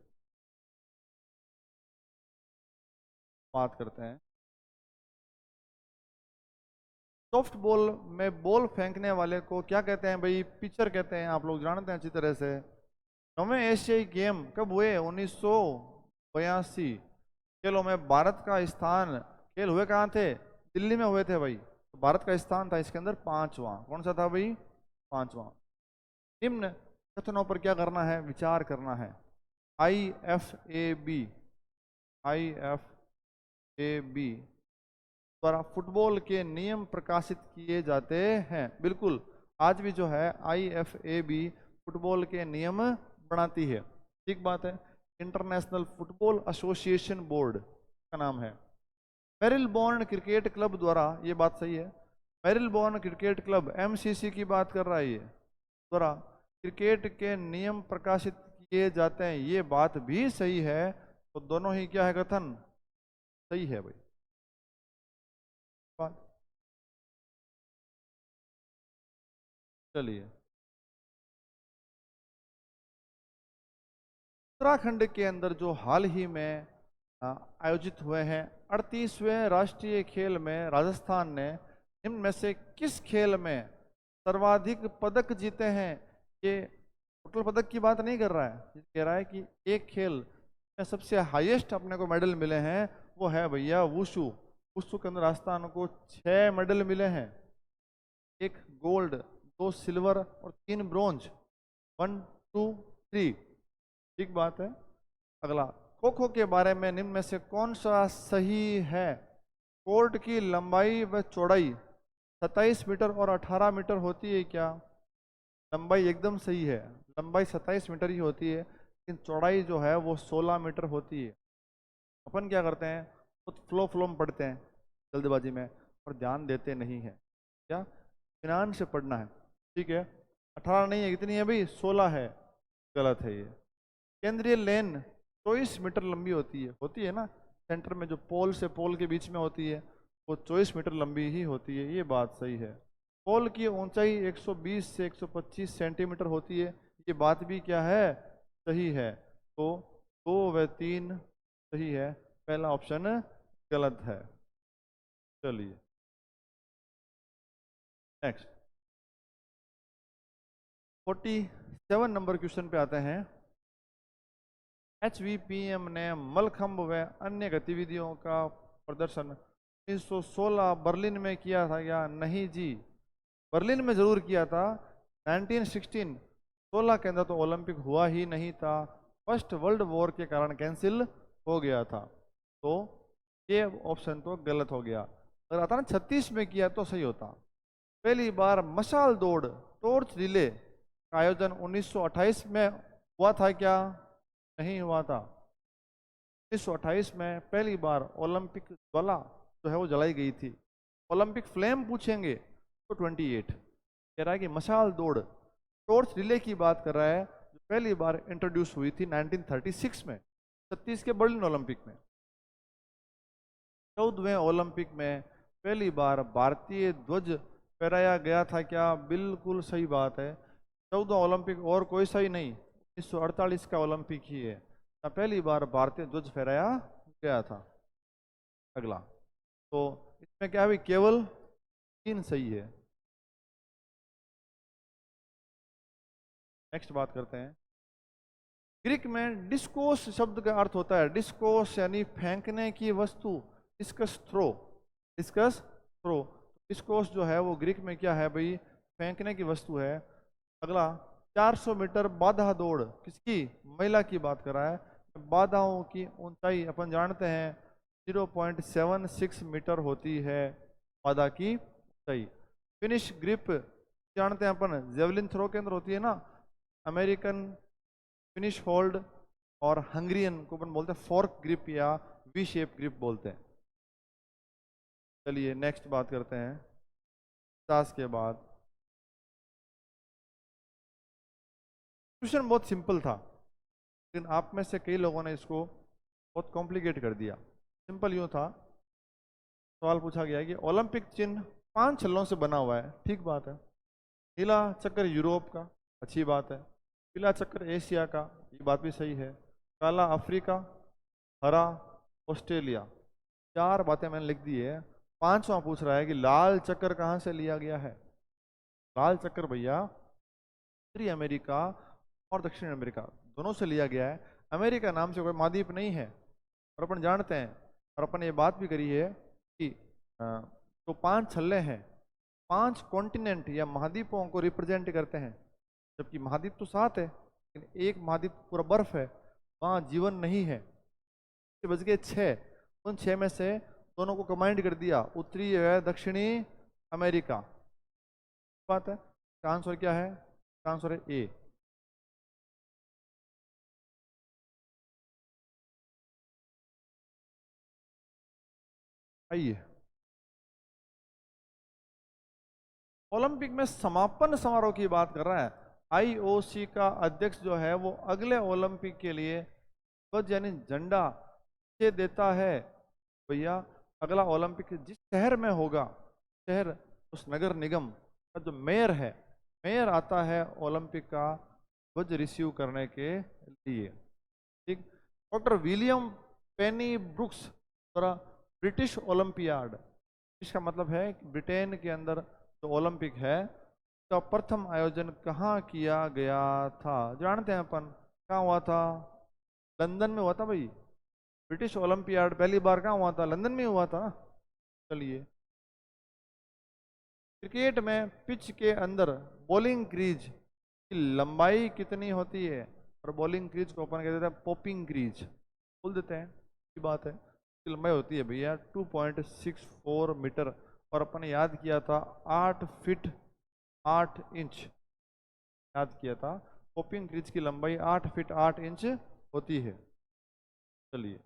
बात करते हैं। सॉफ्ट बॉल में बॉल फेंकने वाले को क्या कहते हैं भाई? पिचर कहते हैं, आप लोग जानते हैं अच्छी तरह से। 9वें एशियाई गेम कब हुए? 1982। खेलों में भारत का स्थान, खेल हुए कहाँ थे? दिल्ली में हुए थे भाई। तो भारत का स्थान था इसके अंदर 5वां। कौन सा था भाई? 5वां। निम्न कथनों पर क्या करना है? विचार करना है। IFAB, IFAB द्वारा फुटबॉल के नियम प्रकाशित किए जाते हैं। बिल्कुल, आज भी जो है IFAB फुटबॉल के नियम बनाती है। ठीक बात है। इंटरनेशनल फुटबॉल एसोसिएशन बोर्ड का नाम है। मेरिलबोर्न क्रिकेट क्लब द्वारा, ये बात सही है, मेरिलबोर्न क्रिकेट क्लब MCC की बात कर रहा है ये, द्वारा क्रिकेट के नियम प्रकाशित किए जाते हैं, ये बात भी सही है। तो दोनों ही क्या है कथन? सही है भाई। चलिए, उत्तराखंड के अंदर जो हाल ही में आयोजित हुए हैं 38वें राष्ट्रीय खेल में राजस्थान ने इनमें से किस खेल में सर्वाधिक पदक जीते हैं? ये टोटल पदक की बात नहीं कर रहा है, ये कह रहा है कि एक खेल में सबसे हाईएस्ट अपने को मेडल मिले हैं, वो है भैया वुशु। वुशु के अंदर राजस्थान को 6 मेडल मिले हैं, 1 गोल्ड, 2 सिल्वर और 3 ब्रोंज। 1 2 3। ठीक बात है। अगला, खो खो के बारे में निम्न में से कौन सा सही है? कोर्ट की लंबाई व चौड़ाई 27 मीटर और 18 मीटर होती है क्या? लंबाई एकदम सही है, लंबाई 27 मीटर ही होती है, लेकिन चौड़ाई जो है वो 16 मीटर होती है। अपन क्या करते हैं, खुद फ्लो में पढ़ते हैं जल्दबाजी में और ध्यान देते नहीं है। क्या इत्मीनान से पढ़ना है। ठीक है, 18 नहीं है, कितनी है भाई? 16 है। गलत है ये। केंद्रीय लेन 24 मीटर लंबी होती है ना। सेंटर में जो पोल से पोल के बीच में होती है, वो 24 मीटर लंबी ही होती है, ये बात सही है। पोल की ऊंचाई 120 से 125 सेंटीमीटर होती है, ये बात भी क्या है? सही है। तो 2 व 3 सही है, पहला ऑप्शन गलत है। चलिए नेक्स्ट, 47 नंबर क्वेश्चन पे आते हैं। HVPM ने मलखंब व अन्य गतिविधियों का प्रदर्शन 1916 बर्लिन में किया था या नहीं जी? बर्लिन में जरूर किया था। 1916 के अंदर तो ओलंपिक हुआ ही नहीं था, फर्स्ट वर्ल्ड वॉर के कारण कैंसिल हो गया था, तो ये ऑप्शन तो गलत हो गया। अगर आता ना 36 में किया तो सही होता। पहली बार मशाल दौड़, टॉर्च रिले का आयोजन 1928 में हुआ था क्या? नहीं हुआ था। 1928 में पहली बार ओलंपिक ज्वाला जो है वो जलाई गई थी। ओलंपिक फ्लेम पूछेंगे तो 28। कह रहा है कि मशाल दौड़, टॉर्च रिले की बात कर रहा है, जो पहली बार इंट्रोड्यूस हुई थी 1936 में, 36 के बर्लिन ओलंपिक में। 14वें ओलंपिक में पहली बार भारतीय ध्वज फहराया गया था क्या? बिल्कुल सही बात है। 14 ओलंपिक और कोई सा ही नहीं, 1948 का ओलंपिक ही है, पहली बार भारतीय ध्वज फहराया गया था। अगला, तो इसमें क्या है, केवल 3 सही है। नेक्स्ट बात करते हैं, ग्रीक में डिस्कोस शब्द का अर्थ होता है, डिस्कोस यानी फेंकने की वस्तु, discus throw, discus throw. Discus जो है वो ग्रीक में क्या है भाई, फेंकने की वस्तु है। अगला, 400 मीटर बाधा दौड़ किसकी, महिला की बात कर रहा है। बाधाओं की ऊंचाई अपन जानते हैं 0.76 मीटर होती है बाधा की ऊंचाई। फिनिश ग्रिप जानते हैं अपन, जेवलिन थ्रो के अंदर होती है ना, अमेरिकन फिनिश होल्ड और हंगरियन को अपन बोलते हैं फोर्क ग्रिप या वी शेप ग्रिप बोलते हैं। चलिए नेक्स्ट बात करते हैं 50 के बाद। क्वेश्चन बहुत सिंपल था, लेकिन आप में से कई लोगों ने इसको बहुत कॉम्प्लिकेट कर दिया। सिंपल यूं था, सवाल पूछा गया है कि ओलंपिक चिन्ह 5 छल्लों से बना हुआ है, ठीक बात है। नीला चक्कर यूरोप का, अच्छी बात है। पीला चक्कर एशिया का, ये बात भी सही है। काला अफ्रीका, हरा ऑस्ट्रेलिया, 4 बातें मैंने लिख दी है। 5वां पूछ रहा है कि लाल चक्कर कहाँ से लिया गया है। लाल चक्कर भैया उत्तरी अमेरिका और दक्षिण अमेरिका दोनों से लिया गया है। अमेरिका नाम से कोई महाद्वीप नहीं है, और अपन जानते हैं, और अपन ये बात भी करी है कि तो 5 छल्ले हैं, 5 कॉन्टिनेंट या महाद्वीपों को रिप्रेजेंट करते हैं, जबकि महाद्वीप तो 7 है, लेकिन एक महाद्वीप पूरा बर्फ है, वहाँ जीवन नहीं है। बच गए 6, उन 6 में से दोनों को कंबाइंड कर दिया, उत्तरी है दक्षिणी अमेरिका। बात है, आंसर क्या है, आंसर है ए। आइए, ओलंपिक में समापन समारोह की बात कर रहा है। आईओसी का अध्यक्ष जो है वो अगले ओलंपिक के लिए ध्वज यानी झंडा ये देता है। भैया अगला ओलंपिक जिस शहर में होगा, शहर उस नगर निगम का जो मेयर है, मेयर आता है ओलंपिक का ध्वज रिसीव करने के लिए। ठीक, डॉक्टर विलियम पेनी ब्रुक्स द्वारा ब्रिटिश ओलंपियाड, इसका मतलब है कि ब्रिटेन के अंदर जो ओलंपिक है उसका प्रथम आयोजन कहाँ किया गया था, जानते हैं अपन, कहाँ हुआ था, लंदन में हुआ था भाई। ब्रिटिश ओलंपियाड पहली बार कहाँ हुआ था, लंदन में हुआ था। चलिए, क्रिकेट में पिच के अंदर बॉलिंग क्रीज की लंबाई कितनी होती है, और बॉलिंग क्रीज को अपन कहते हैं पॉपिंग क्रीज बोल देते हैं, की बात है। इसकी लंबाई होती है भैया 2.64 मीटर, और अपन ने याद किया था 8 फीट 8 इंच, याद किया था पॉपिंग क्रीज की लंबाई 8 फीट 8 इंच होती है। चलिए,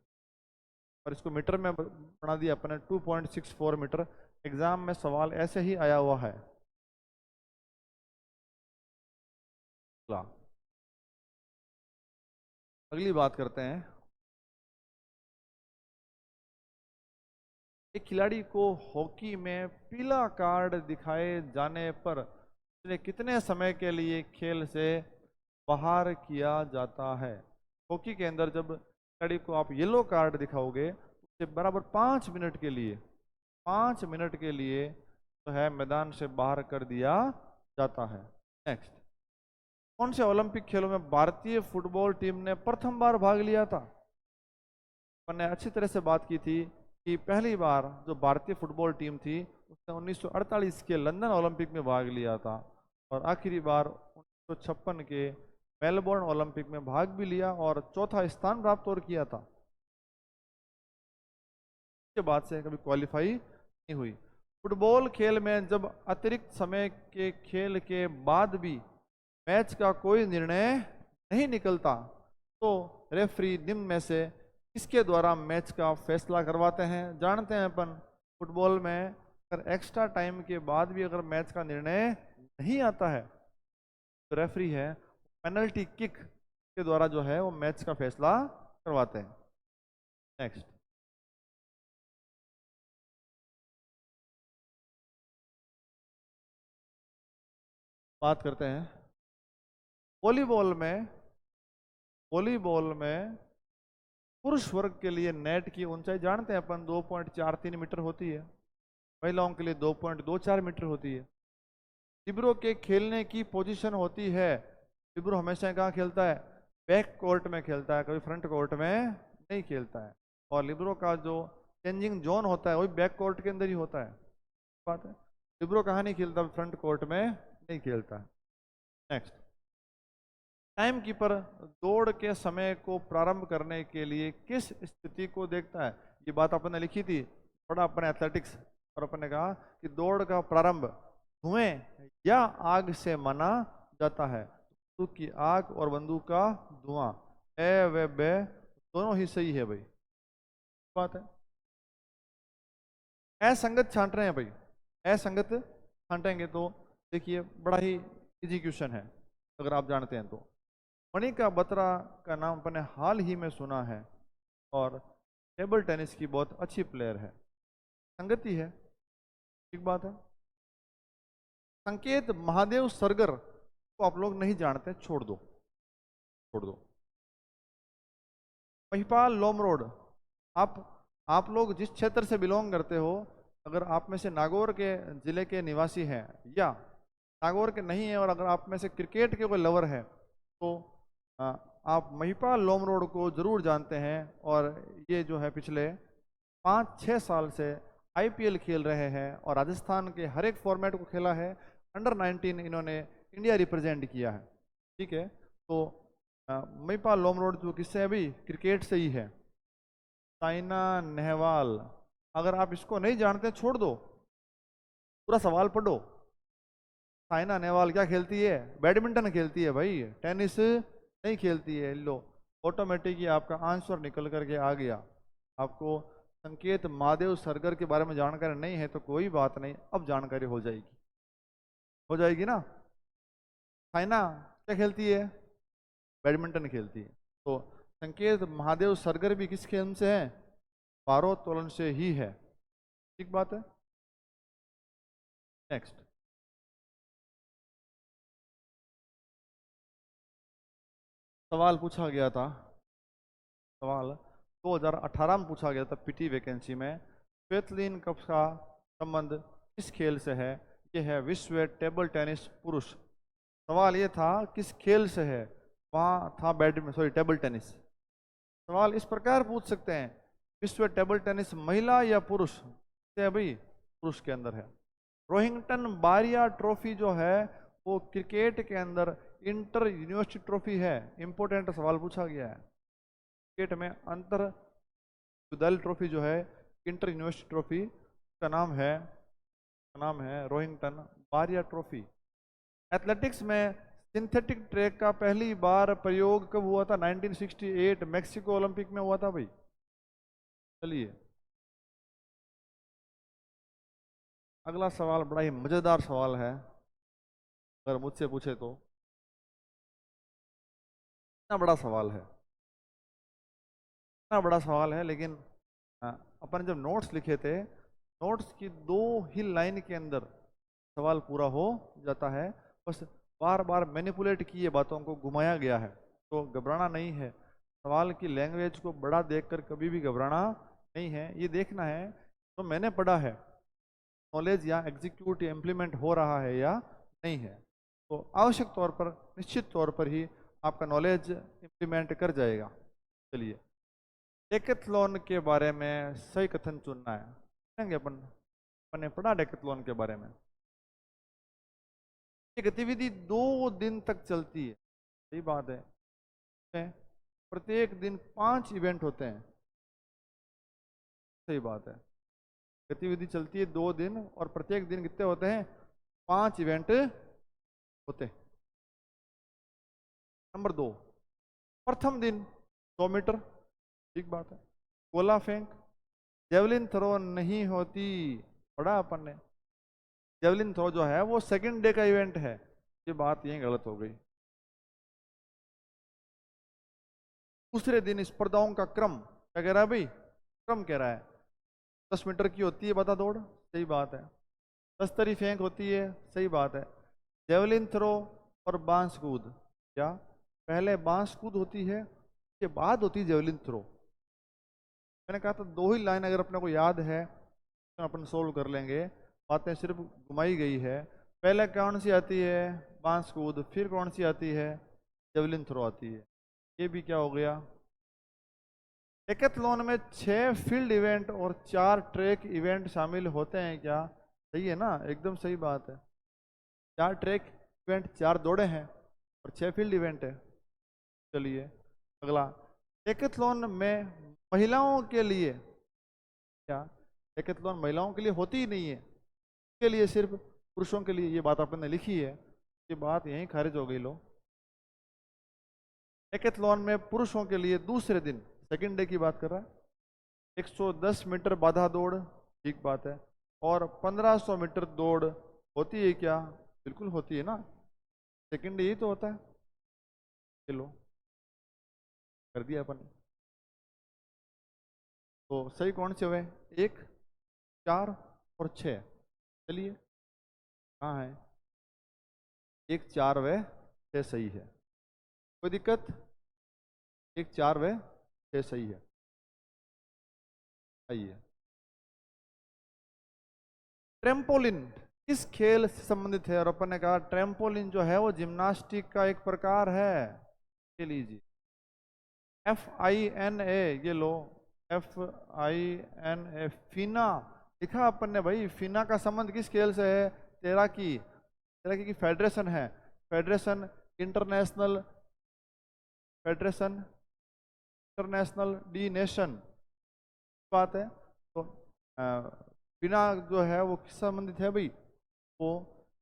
और इसको मीटर में बना दिया अपने 2.64 मीटर। एग्जाम में सवाल ऐसे ही आया हुआ है। अगली बात करते हैं, एक खिलाड़ी को हॉकी में पीला कार्ड दिखाए जाने पर उसे कितने समय के लिए खेल से बाहर किया जाता है। हॉकी के अंदर जब खिलाड़ी को आप येलो कार्ड दिखाओगे उसे बराबर 5 मिनट के लिए, 5 मिनट के लिए जो है मैदान से बाहर कर दिया जाता है। नेक्स्ट, कौन से ओलंपिक खेलों में भारतीय फुटबॉल टीम ने प्रथम बार भाग लिया था। अपन ने अच्छी तरह से बात की थी कि पहली बार जो भारतीय फुटबॉल टीम थी उसने 1948 के लंदन ओलंपिक में भाग लिया था, और आखिरी बार 1956 के मेलबोर्न ओलंपिक में भाग भी लिया और चौथा स्थान प्राप्त और किया था। के बाद से कभी क्वालिफाई नहीं हुई। फुटबॉल खेल में जब अतिरिक्त समय के खेल के बाद भी मैच का कोई निर्णय नहीं निकलता तो रेफरी निम्न में से किसके द्वारा मैच का फैसला करवाते हैं, जानते हैं अपन। फुटबॉल में अगर एक्स्ट्रा टाइम के बाद भी अगर मैच का निर्णय नहीं आता है तो रेफरी है पेनल्टी किक के द्वारा जो है वो मैच का फैसला करवाते हैं। नेक्स्ट बात करते हैं वॉलीबॉल में पुरुष वर्ग के लिए नेट की ऊंचाई जानते हैं अपन 2.43 मीटर होती है, महिलाओं के लिए 2.24 मीटर होती है। लिबरो के खेलने की पोजीशन होती है, लिबरो हमेशा कहाँ खेलता है? बैक कोर्ट में खेलता है, कभी फ्रंट कोर्ट में नहीं खेलता है। और लिबरो का जो चेंजिंग जोन होता है वही बैक कोर्ट के अंदर ही होता है। बात है, लिबरो कहाँ नहीं खेलता? फ्रंट कोर्ट में नहीं खेलता है। नेक्स्ट, टाइम कीपर दौड़ के समय को प्रारंभ करने के लिए किस स्थिति को देखता है? ये बात अपन ने लिखी थी, पढ़ा अपन एथलेटिक्स, और अपन ने कहा कि दौड़ का प्रारंभ धुएं या आग से माना जाता है। बंदूक की आग और बंदूक का धुआं, ए व बे दोनों ही सही है भाई। बात है, असंगत छांट रहे हैं भाई, असंगत छांटेंगे तो देखिए बड़ा ही इजी क्वेश्चन है अगर आप जानते हैं तो। मणिका बत्रा का नाम अपने हाल ही में सुना है और टेबल टेनिस की बहुत अच्छी प्लेयर है, संगति है, ठीक बात है। संकेत महादेव सरगर को आप लोग नहीं जानते, छोड़ दो, छोड़ दो। महिपाल लोमरोड, आप लोग जिस क्षेत्र से बिलोंग करते हो, अगर आप में से नागौर के जिले के निवासी हैं या नागौर के नहीं है और अगर आप में से क्रिकेट के कोई लवर है तो आप महिपाल लोमरोड को जरूर जानते हैं। और ये जो है पिछले 5-6 साल से आईपीएल खेल रहे हैं और राजस्थान के हर एक फॉर्मेट को खेला है। अंडर 19 इन्होंने इंडिया रिप्रेजेंट किया है, ठीक है। तो महिपाल लोमरोड जो किससे है अभी? क्रिकेट से ही है। साइना नेहवाल, अगर आप इसको नहीं जानते छोड़ दो, पूरा सवाल पढ़ो। साइना नेहवाल क्या खेलती है? बैडमिंटन खेलती है भाई, टेनिस नहीं खेलती है। लो, ऑटोमेटिक ही आपका आंसर निकल करके आ गया। आपको संकेत महादेव सरगर के बारे में जानकारी नहीं है तो कोई बात नहीं, अब जानकारी हो जाएगी, हो जाएगी ना। साइना क्या खेलती है? बैडमिंटन खेलती है। तो संकेत महादेव सरगर भी किस खेल से है? भारोत्तोलन से ही है, ठीक बात है। नेक्स्ट, सवाल पूछा गया था, सवाल 2018 में पूछा गया था पीटी वैकेंसी में, श्वेतलीन कप का संबंध किस खेल से है? यह है विश्व टेबल टेनिस पुरुष। सवाल ये था किस खेल से है, वहाँ था बैडमिंटन, सॉरी टेबल टेनिस। सवाल इस प्रकार पूछ सकते हैं, विश्व टेबल टेनिस महिला या पुरुष से है भाई? पुरुष के अंदर है। रोहिंगटन बारिया ट्रॉफी जो है वो क्रिकेट के अंदर इंटर यूनिवर्सिटी ट्रॉफी है, इंपॉर्टेंट सवाल पूछा गया है। क्रिकेट में अंतर विद्यालय ट्रॉफी जो है इंटर यूनिवर्सिटी ट्रॉफी का नाम है रोहिंगटन बारिया ट्रॉफी। एथलेटिक्स में सिंथेटिक ट्रैक का पहली बार प्रयोग कब हुआ था? 1968 मैक्सिको ओलंपिक में हुआ था भाई। चलिए अगला सवाल बड़ा ही मजेदार सवाल है अगर मुझसे पूछे तो। इतना बड़ा सवाल है, इतना बड़ा सवाल है, लेकिन अपन जब नोट्स लिखे थे, नोट्स की 2 ही लाइन के अंदर सवाल पूरा हो जाता है। बस बार बार मैनिपुलेट किए बातों को घुमाया गया है, तो घबराना नहीं है। सवाल की लैंग्वेज को बड़ा देखकर कभी भी घबराना नहीं है। ये देखना है तो मैंने पढ़ा है, नॉलेज या एग्जीक्यूट या इम्प्लीमेंट हो रहा है या नहीं है। तो आवश्यक तौर पर, निश्चित तौर पर ही आपका नॉलेज इम्प्लीमेंट कर जाएगा। चलिए, डेकेथलॉन के बारे में सही कथन चुनना है। अपन ने पढ़ा डेकेथलॉन के बारे में। ये गतिविधि 2 दिन तक चलती है, सही बात है। प्रत्येक दिन 5 इवेंट होते हैं, सही बात है। गतिविधि चलती है 2 दिन और प्रत्येक दिन कितने होते हैं? 5 इवेंट होते हैं। नंबर 2, प्रथम दिन 100 मीटर, ठीक बात है। गोला फेंक, जेवलिन थ्रो नहीं होती, पढ़ा अपन ने। जेवलिन थ्रो जो है वो सेकंड डे का इवेंट है, ये बात यही गलत हो गई। दूसरे दिन स्पर्धाओं का क्रम क्या कह रहा है भाई? क्रम कह रहा है। 10 मीटर की होती है बता दौड़, सही बात है। 10 तरी फेंक होती है, सही बात है। जेवलिन थ्रो और बांस कूद, क्या पहले बांस कूद होती है, उसके बाद होती है जेवलिन थ्रो। मैंने कहा था 2 ही लाइन अगर अपने को याद है तो अपन सोल्व कर लेंगे, बातें सिर्फ घुमाई गई है। पहले कौन सी आती है, बांस कूद, फिर कौन सी आती है, जेवलिन थ्रो आती है। ये भी क्या हो गया। डेकाथलॉन में 6 फील्ड इवेंट और 4 ट्रैक इवेंट शामिल होते हैं क्या। सही है ना, एकदम सही बात है। 4 ट्रैक इवेंट, 4 दौड़े हैं और 6 फील्ड इवेंट है। चलिए अगला, डेकाथलॉन में महिलाओं के लिए क्या, डेकाथलॉन महिलाओं के लिए होती ही नहीं है, के लिए सिर्फ पुरुषों के लिए, ये बात आपने लिखी है, ये बात यहीं खारिज हो गई। लो, डेकाथलॉन में पुरुषों के लिए दूसरे दिन, सेकंड डे की बात कर रहा है, 110 मीटर बाधा दौड़, ठीक बात है, और 1500 मीटर दौड़ होती है क्या, बिल्कुल होती है ना, सेकंड डे यही तो होता है। चलो कर दिया अपन। तो सही कौन से हुए, 1, 4 और 6। चलिए कहाँ है, 1, 4 व 6 सही है, कोई दिक्कत, 1, 4 व 6 सही है। आइए, ट्रेम्पोलिन किस खेल से संबंधित है, और अपन ने कहा ट्रेम्पोलिन जो है वो जिम्नास्टिक का एक प्रकार है। ये लीजिए, FINA, ये लो, FINA, फीना लिखा अपन ने भाई। फीना का संबंध किस खेल से है, तैराकी, तैराकी की फेडरेशन है, federation international, federation international D nation, बात है। तो बिना जो है वो किस संबंधित है भाई, वो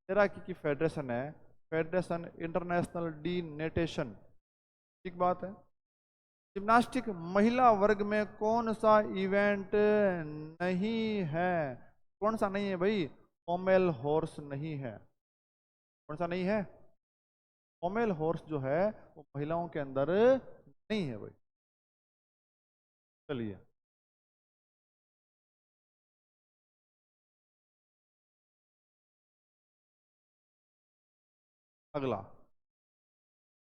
तैराकी की फेडरेशन है, फेडरेशन इंटरनेशनल डी नेटेशन, ठीक बात है। जिम्नास्टिक महिला वर्ग में कौन सा इवेंट नहीं है, कौन सा नहीं है भाई, पोमेल हॉर्स नहीं है, कौन सा नहीं है, पोमेल हॉर्स जो है वो महिलाओं के अंदर नहीं है भाई। चलिए अगला,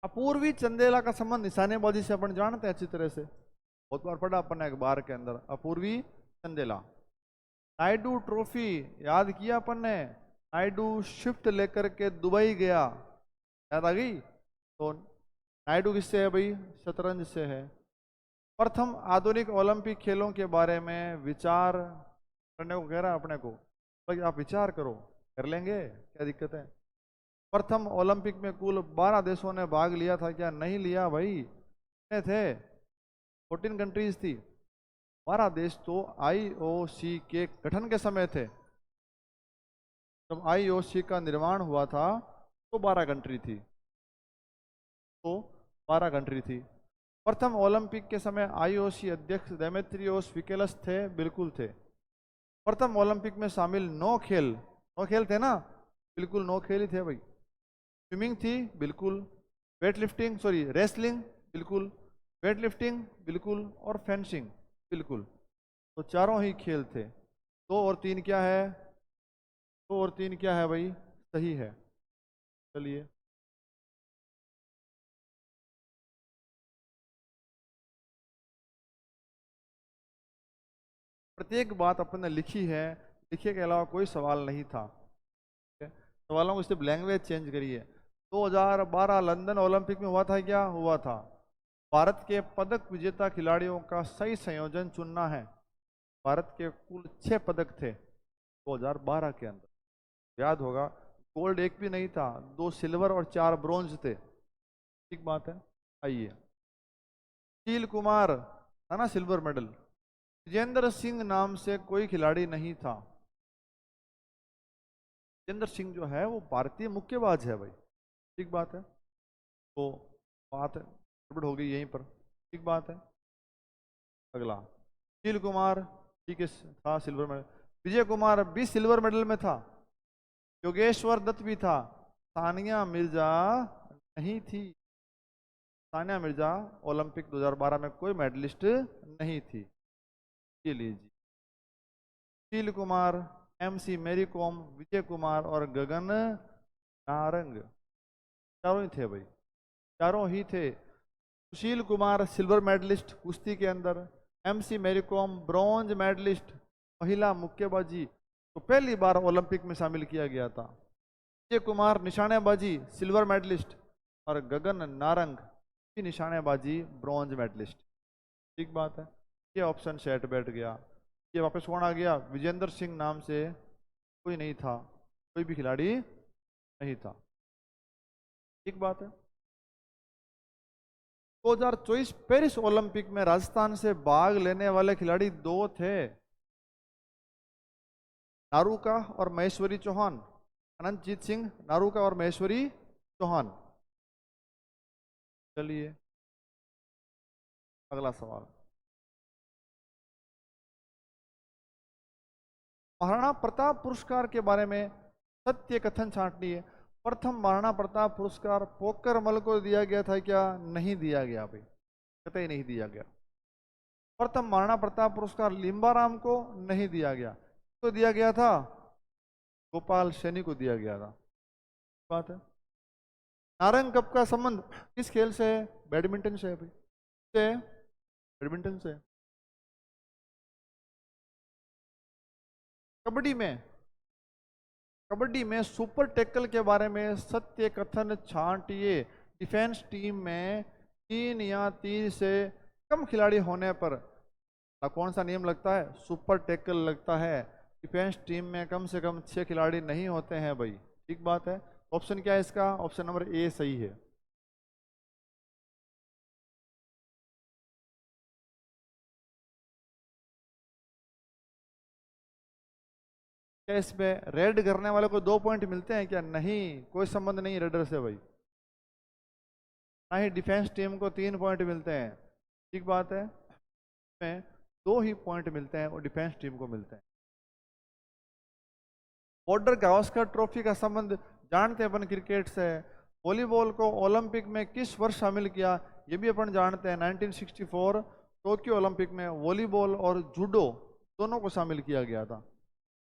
अपूर्वी चंदेला का संबंध निशानेबाजी से अपन जानते हैं अच्छी तरह से, बहुत बार पढ़ा अपन ने अखबार के अंदर, अपूर्वी चंदेला। नायडू ट्रॉफी याद किया अपन ने, नायडू शिफ्ट लेकर के दुबई गया, याद आ गई। तो नायडू किससे है भाई, शतरंज से है। प्रथम आधुनिक ओलंपिक खेलों के बारे में विचार करने को कह रहा है अपने को, भाई आप विचार करो, कर लेंगे, क्या दिक्कत है। प्रथम ओलंपिक में कुल 12 देशों ने भाग लिया था क्या, नहीं लिया भाई, कितने थे, 14 कंट्रीज थी। 12 देश तो IOC के गठन के समय थे, जब IOC का निर्माण हुआ था तो 12 कंट्री थी, तो 12 कंट्री थी। प्रथम ओलंपिक के समय IOC अध्यक्ष डेमेत्रियोस फिकेलस थे, बिल्कुल थे। प्रथम ओलंपिक में शामिल 9 खेल, 9 खेल थे ना, बिल्कुल 9 खेल ही थे भाई। स्विमिंग थी, बिल्कुल, वेट लिफ्टिंग, सॉरी रेसलिंग, बिल्कुल, वेट लिफ्टिंग बिल्कुल, और फेंसिंग बिल्कुल, तो चारों ही खेल थे। 2 और 3 क्या है, 2 और 3 क्या है भाई, सही है। चलिए प्रत्येक बात अपन ने लिखी है, लिखे के अलावा कोई सवाल नहीं था, ठीक है? सवालों को सिर्फ लैंग्वेज चेंज करिए। 2012 लंदन ओलंपिक में हुआ था क्या, हुआ था। भारत के पदक विजेता खिलाड़ियों का सही संयोजन चुनना है। भारत के कुल 6 पदक थे 2012 के अंदर, याद होगा। गोल्ड एक भी नहीं था, 2 सिल्वर और 4 ब्रॉन्ज थे, ठीक बात है। आइए, सुशील कुमार था ना सिल्वर मेडल। विजेंद्र सिंह नाम से कोई खिलाड़ी नहीं था। विजेंद्र सिंह जो है वो भारतीय मुक्केबाज है भाई, ठीक बात है। तो बात गड़बड़ हो गई यहीं पर, ठीक बात है। अगला, सुशील कुमार, ठीक है, था सिल्वर मेडल। विजय कुमार भी सिल्वर मेडल में था। योगेश्वर दत्त भी था। सानिया मिर्जा नहीं थी। सानिया मिर्जा ओलंपिक 2012 में कोई मेडलिस्ट नहीं थी। ये लीजिए, सुशील कुमार, MC मेरी कॉम, विजय कुमार और गगन नारंग, चारों ही थे भाई। चारों ही थे। सुशील कुमार सिल्वर मेडलिस्ट कुश्ती के अंदर, MC Mary Kom bronze medallist महिला मुक्केबाजी तो पहली बार ओलंपिक में शामिल किया गया था। विजय कुमार निशानेबाजी सिल्वर मेडलिस्ट और गगन नारंग की निशानेबाजी ब्रॉन्ज मेडलिस्ट। ठीक बात है, ये ऑप्शन सेट बैठ गया। ये वापस कौन आ गया? विजेंद्र सिंह नाम से कोई नहीं था, कोई भी खिलाड़ी नहीं था। ठीक बात है। 2024 पेरिस ओलंपिक में राजस्थान से भाग लेने वाले खिलाड़ी दो थे, नारूका और महेश्वरी चौहान। अनंतजीत सिंह, नारूका और महेश्वरी चौहान। चलिए अगला सवाल। महाराणा प्रताप पुरस्कार के बारे में सत्य कथन छांटिए। प्रथम महाराणा प्रताप पुरस्कार पोकरमल को दिया गया था क्या? नहीं दिया गया भाई, कतई नहीं दिया गया। प्रथम महाराणा प्रताप पुरस्कार लिम्बाराम को नहीं दिया गया, तो दिया गया था गोपाल सैनी को दिया गया था। बात है। नारंग कप का संबंध किस खेल से है? बैडमिंटन से है भाई, से बैडमिंटन से। कबड्डी में सुपर टैकल के बारे में सत्य कथन छांटिए। डिफेंस टीम में 3 या 3 से कम खिलाड़ी होने पर कौन सा नियम लगता है? सुपर टैकल लगता है। डिफेंस टीम में कम से कम 6 खिलाड़ी नहीं होते हैं भाई। ठीक बात है। ऑप्शन क्या है इसका? ऑप्शन नंबर ए सही है। क्या इसमें रेड करने वाले को 2 पॉइंट मिलते हैं क्या? नहीं, कोई संबंध नहीं रेडर से भाई। ना ही डिफेंस टीम को 3 पॉइंट मिलते हैं। ठीक बात है, में 2 ही पॉइंट मिलते हैं और डिफेंस टीम को मिलते हैं। बॉर्डर गावस्कर ट्रॉफी का संबंध जानते हैं अपन क्रिकेट से। वॉलीबॉल को ओलंपिक में किस वर्ष शामिल किया? ये भी अपन जानते हैं 1964 टोक्यो ओलंपिक में वॉलीबॉल और जूडो दोनों को शामिल किया गया था।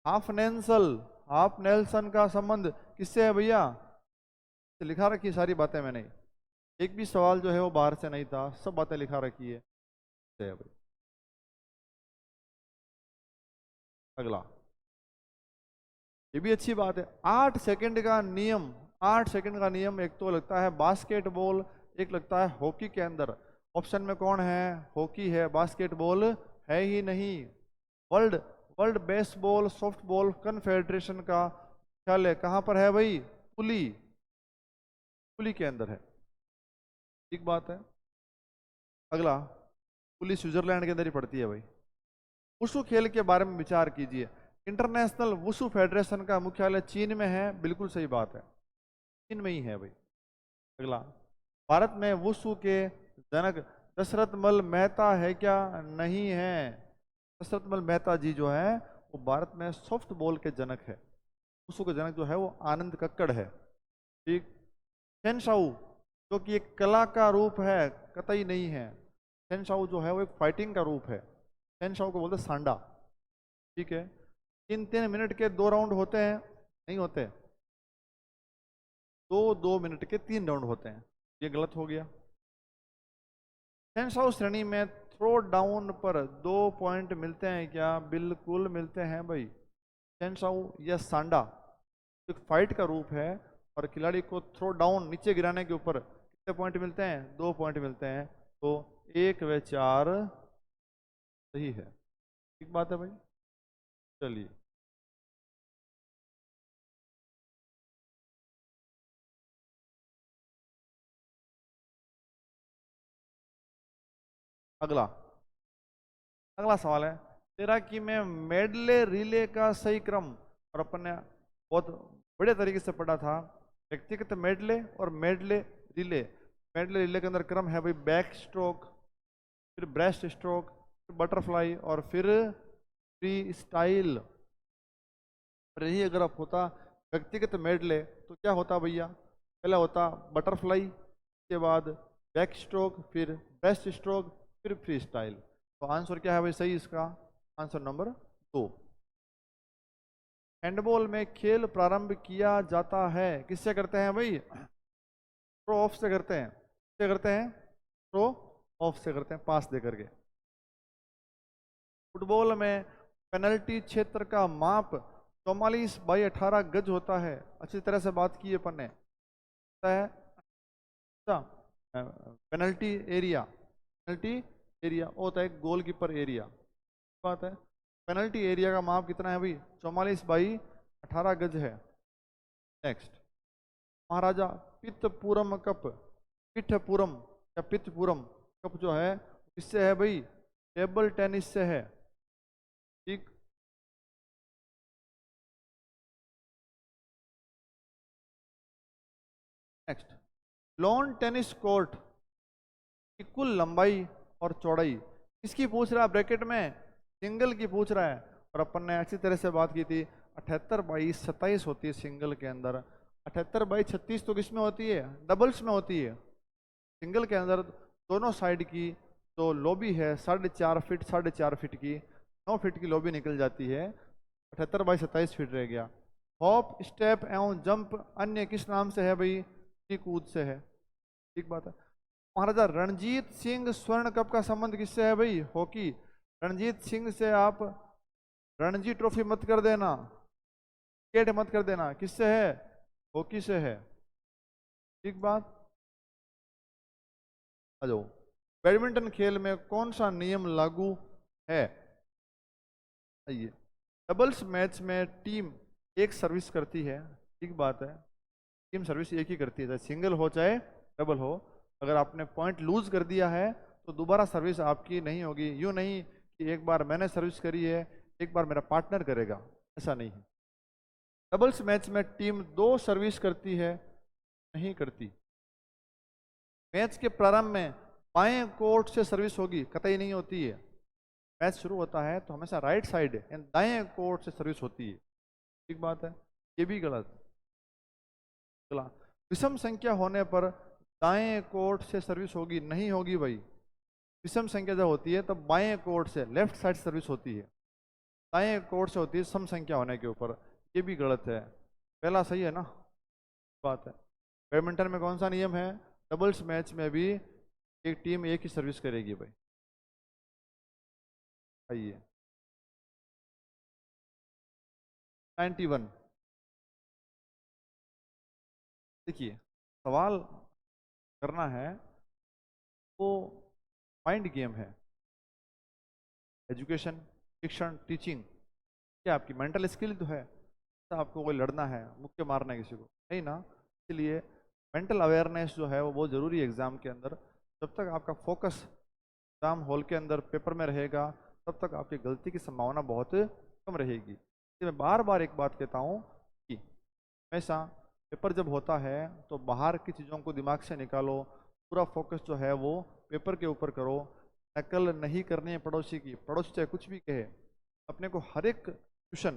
हाफ नेल्सन का संबंध किससे है भैया? लिखा रखी सारी बातें मैंने, एक भी सवाल जो है वो बाहर से नहीं था, सब बातें लिखा रखी है भाई। अगला, ये भी अच्छी बात है। 8 सेकंड का नियम, 8 सेकंड का नियम एक तो लगता है बास्केटबॉल, एक लगता है हॉकी के अंदर। ऑप्शन में कौन है? हॉकी है, बास्केटबॉल है ही नहीं। वर्ल्ड बेसबॉल सॉफ्टबॉल कन्फेडरेशन का मुख्यालय कहाँ पर है भाई? पुली के अंदर है। ठीक बात है। अगला, पुली स्विट्जरलैंड के अंदर ही पड़ती है भाई। वुशु खेल के बारे में विचार कीजिए। इंटरनेशनल वुशु फेडरेशन का मुख्यालय चीन में है, बिल्कुल सही बात है, चीन में ही है भाई। अगला, भारत में वुशु के जनक दशरथ मल मेहता है क्या? नहीं है। दशरथ मल मेहता जी जो है वो भारत में सॉफ्ट बॉल के जनक है। वुशु के जनक जो है वो आनंद कक्कड़ है। ठीक। शेनशाऊ जो कि एक कला का रूप है, कतई नहीं है। शेनशाऊ जो है वो एक फाइटिंग का रूप है। शेनशाऊ को बोलते सांडा। ठीक है। 3 मिनट के 2 राउंड होते हैं? नहीं होते, 2 मिनट के 3 राउंड होते हैं। ये गलत हो गया। शेनशाऊ श्रेणी में थ्रो डाउन पर 2 पॉइंट मिलते हैं क्या? बिल्कुल मिलते हैं भाई। शेनशाऊ या सांडा एक फाइट का रूप है और खिलाड़ी को थ्रो डाउन नीचे गिराने के ऊपर कितने पॉइंट मिलते हैं? 2 पॉइंट मिलते हैं। तो 1 व 4 सही है। ठीक बात है भाई। चलिए अगला, अगला सवाल है तैराकी में मेडले रिले का सही क्रम। और अपन ने बहुत बड़े तरीके से पढ़ा था व्यक्तिगत मेडले और मेडले रिले। मेडले रिले के अंदर क्रम है भाई बैक स्ट्रोक, फिर ब्रेस्ट स्ट्रोक, फिर बटरफ्लाई और फिर फ्री स्टाइल। यही अगर आप होता व्यक्तिगत मेडले तो क्या होता भैया? पहला होता बटरफ्लाई, के बाद बैक स्ट्रोक, फिर ब्रेस्ट स्ट्रोक, फिर फ्री स्टाइल। तो आंसर क्या है भाई सही इसका? Answer number 2। हैंडबॉल में खेल प्रारंभ किया जाता है किससे करते हैं भाई? थ्रो ऑफ से करते हैं। से करते हैं, थ्रो ऑफ से करते हैं, पास दे करके। फुटबॉल में पेनल्टी क्षेत्र का माप 44 बाई 18 गज होता है। अच्छी तरह से बात की अपन ने, है पेनल्टी एरिया, पेनल्टी एरिया होता है गोलकीपर एरिया। बात है पेनल्टी एरिया का माप कितना है भाई, 44 बाई 18 गज है। नेक्स्ट, महाराजा पित्तपुरम कप, पिठपुरम या पित्तपुरम कप जो है किससे है भाई, टेबल टेनिस से है। ठीक, नेक्स्ट, लॉन टेनिस कोर्ट की कुल लंबाई और चौड़ाई किसकी पूछ रहा है ब्रैकेट में, सिंगल की पूछ रहा है। और अपन ने अच्छी तरह से बात की थी 78 बाई 27 होती है सिंगल के अंदर, 78 बाई 36 तो किस में होती है, डबल्स में होती है। सिंगल के अंदर दोनों साइड की जो लॉबी है 4.5 फीट 4.5 फीट की, 9 फीट की लॉबी निकल जाती है, 78 बाई 27 फीट रह गया। हॉप स्टेप एवं जंप अन्य किस नाम से है भाई, कूद से है। ठीक बात है। महाराजा रणजीत सिंह स्वर्ण कप का संबंध किससे है भाई, हॉकी। रणजीत सिंह से आप रणजी ट्रॉफी मत कर देना, क्रिकेट मत कर देना, किससे है, हॉकी से है। ठीक बात। आ जाओ, बैडमिंटन खेल में कौन सा नियम लागू है, आइए। डबल्स मैच में टीम एक सर्विस करती है, ठीक बात है, टीम सर्विस एक ही करती है, चाहे सिंगल हो चाहे डबल हो। अगर आपने पॉइंट लूज कर दिया है तो दोबारा सर्विस आपकी नहीं होगी। यूँ नहीं कि एक बार मैंने सर्विस करी है एक बार मेरा पार्टनर करेगा, ऐसा नहीं है। डबल्स मैच में टीम 2 सर्विस करती है, नहीं करती। मैच के प्रारंभ में बाएं कोर्ट से सर्विस होगी, कतई नहीं होती है। मैच शुरू होता है तो हमेशा राइट साइड यानी दाएं कोर्ट से सर्विस होती है। ठीक बात है, ये भी गलत। चला, विषम संख्या होने पर दाएं कोर्ट से सर्विस होगी, नहीं होगी भाई। विषम संख्या जब होती है तब बाएं कोर्ट से लेफ्ट साइड सर्विस होती है, दाएं कोर्ट से होती है सम संख्या होने के ऊपर। ये भी गलत है, पहला सही है ना। बात है बैडमिंटन में कौन सा नियम है, डबल्स मैच में भी एक टीम एक ही सर्विस करेगी भाई। आइए 91, देखिए सवाल करना है वो माइंड गेम है। एजुकेशन, शिक्षण, टीचिंग, क्या आपकी मेंटल स्किल तो है, तो आपको कोई लड़ना है मुक्के मारना है किसी को, नहीं ना। इसलिए मेंटल अवेयरनेस जो है वो बहुत ज़रूरी है एग्ज़ाम के अंदर। जब तक आपका फोकस एग्जाम हॉल के अंदर पेपर में रहेगा तब तक आपकी गलती की संभावना बहुत कम रहेगी। इसलिए मैं बार बार एक बात कहता हूँ कि हमेशा पेपर जब होता है तो बाहर की चीज़ों को दिमाग से निकालो, पूरा फोकस जो है वो पेपर के ऊपर करो। नकल नहीं करनी है पड़ोसी की, पड़ोसी चाहे कुछ भी कहे, अपने को हर एक क्वेश्चन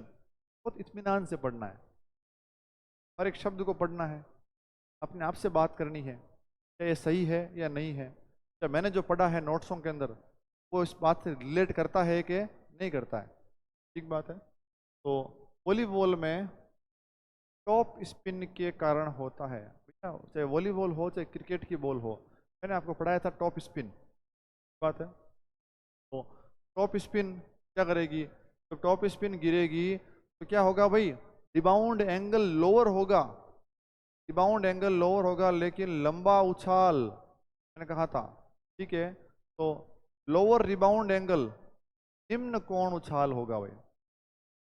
बहुत इत्मीनान से पढ़ना है, हर एक शब्द को पढ़ना है, अपने आप से बात करनी है क्या ये सही है या नहीं है, क्या मैंने जो पढ़ा है नोट्सों के अंदर वो इस बात से रिलेट करता है कि नहीं करता है। ठीक बात है। तो वॉलीबॉल में टॉप स्पिन के कारण होता है, चाहे वॉलीबॉल हो चाहे क्रिकेट की बॉल हो, मैंने आपको पढ़ाया था टॉप स्पिन। बात है तो टॉप स्पिन क्या करेगी, जब टॉप स्पिन गिरेगी तो क्या होगा भाई, रिबाउंड एंगल लोअर होगा, रिबाउंड एंगल लोअर होगा लेकिन लंबा उछाल, मैंने कहा था। ठीक है, तो लोअर रिबाउंड एंगल, निम्न कोण उछाल होगा भाई।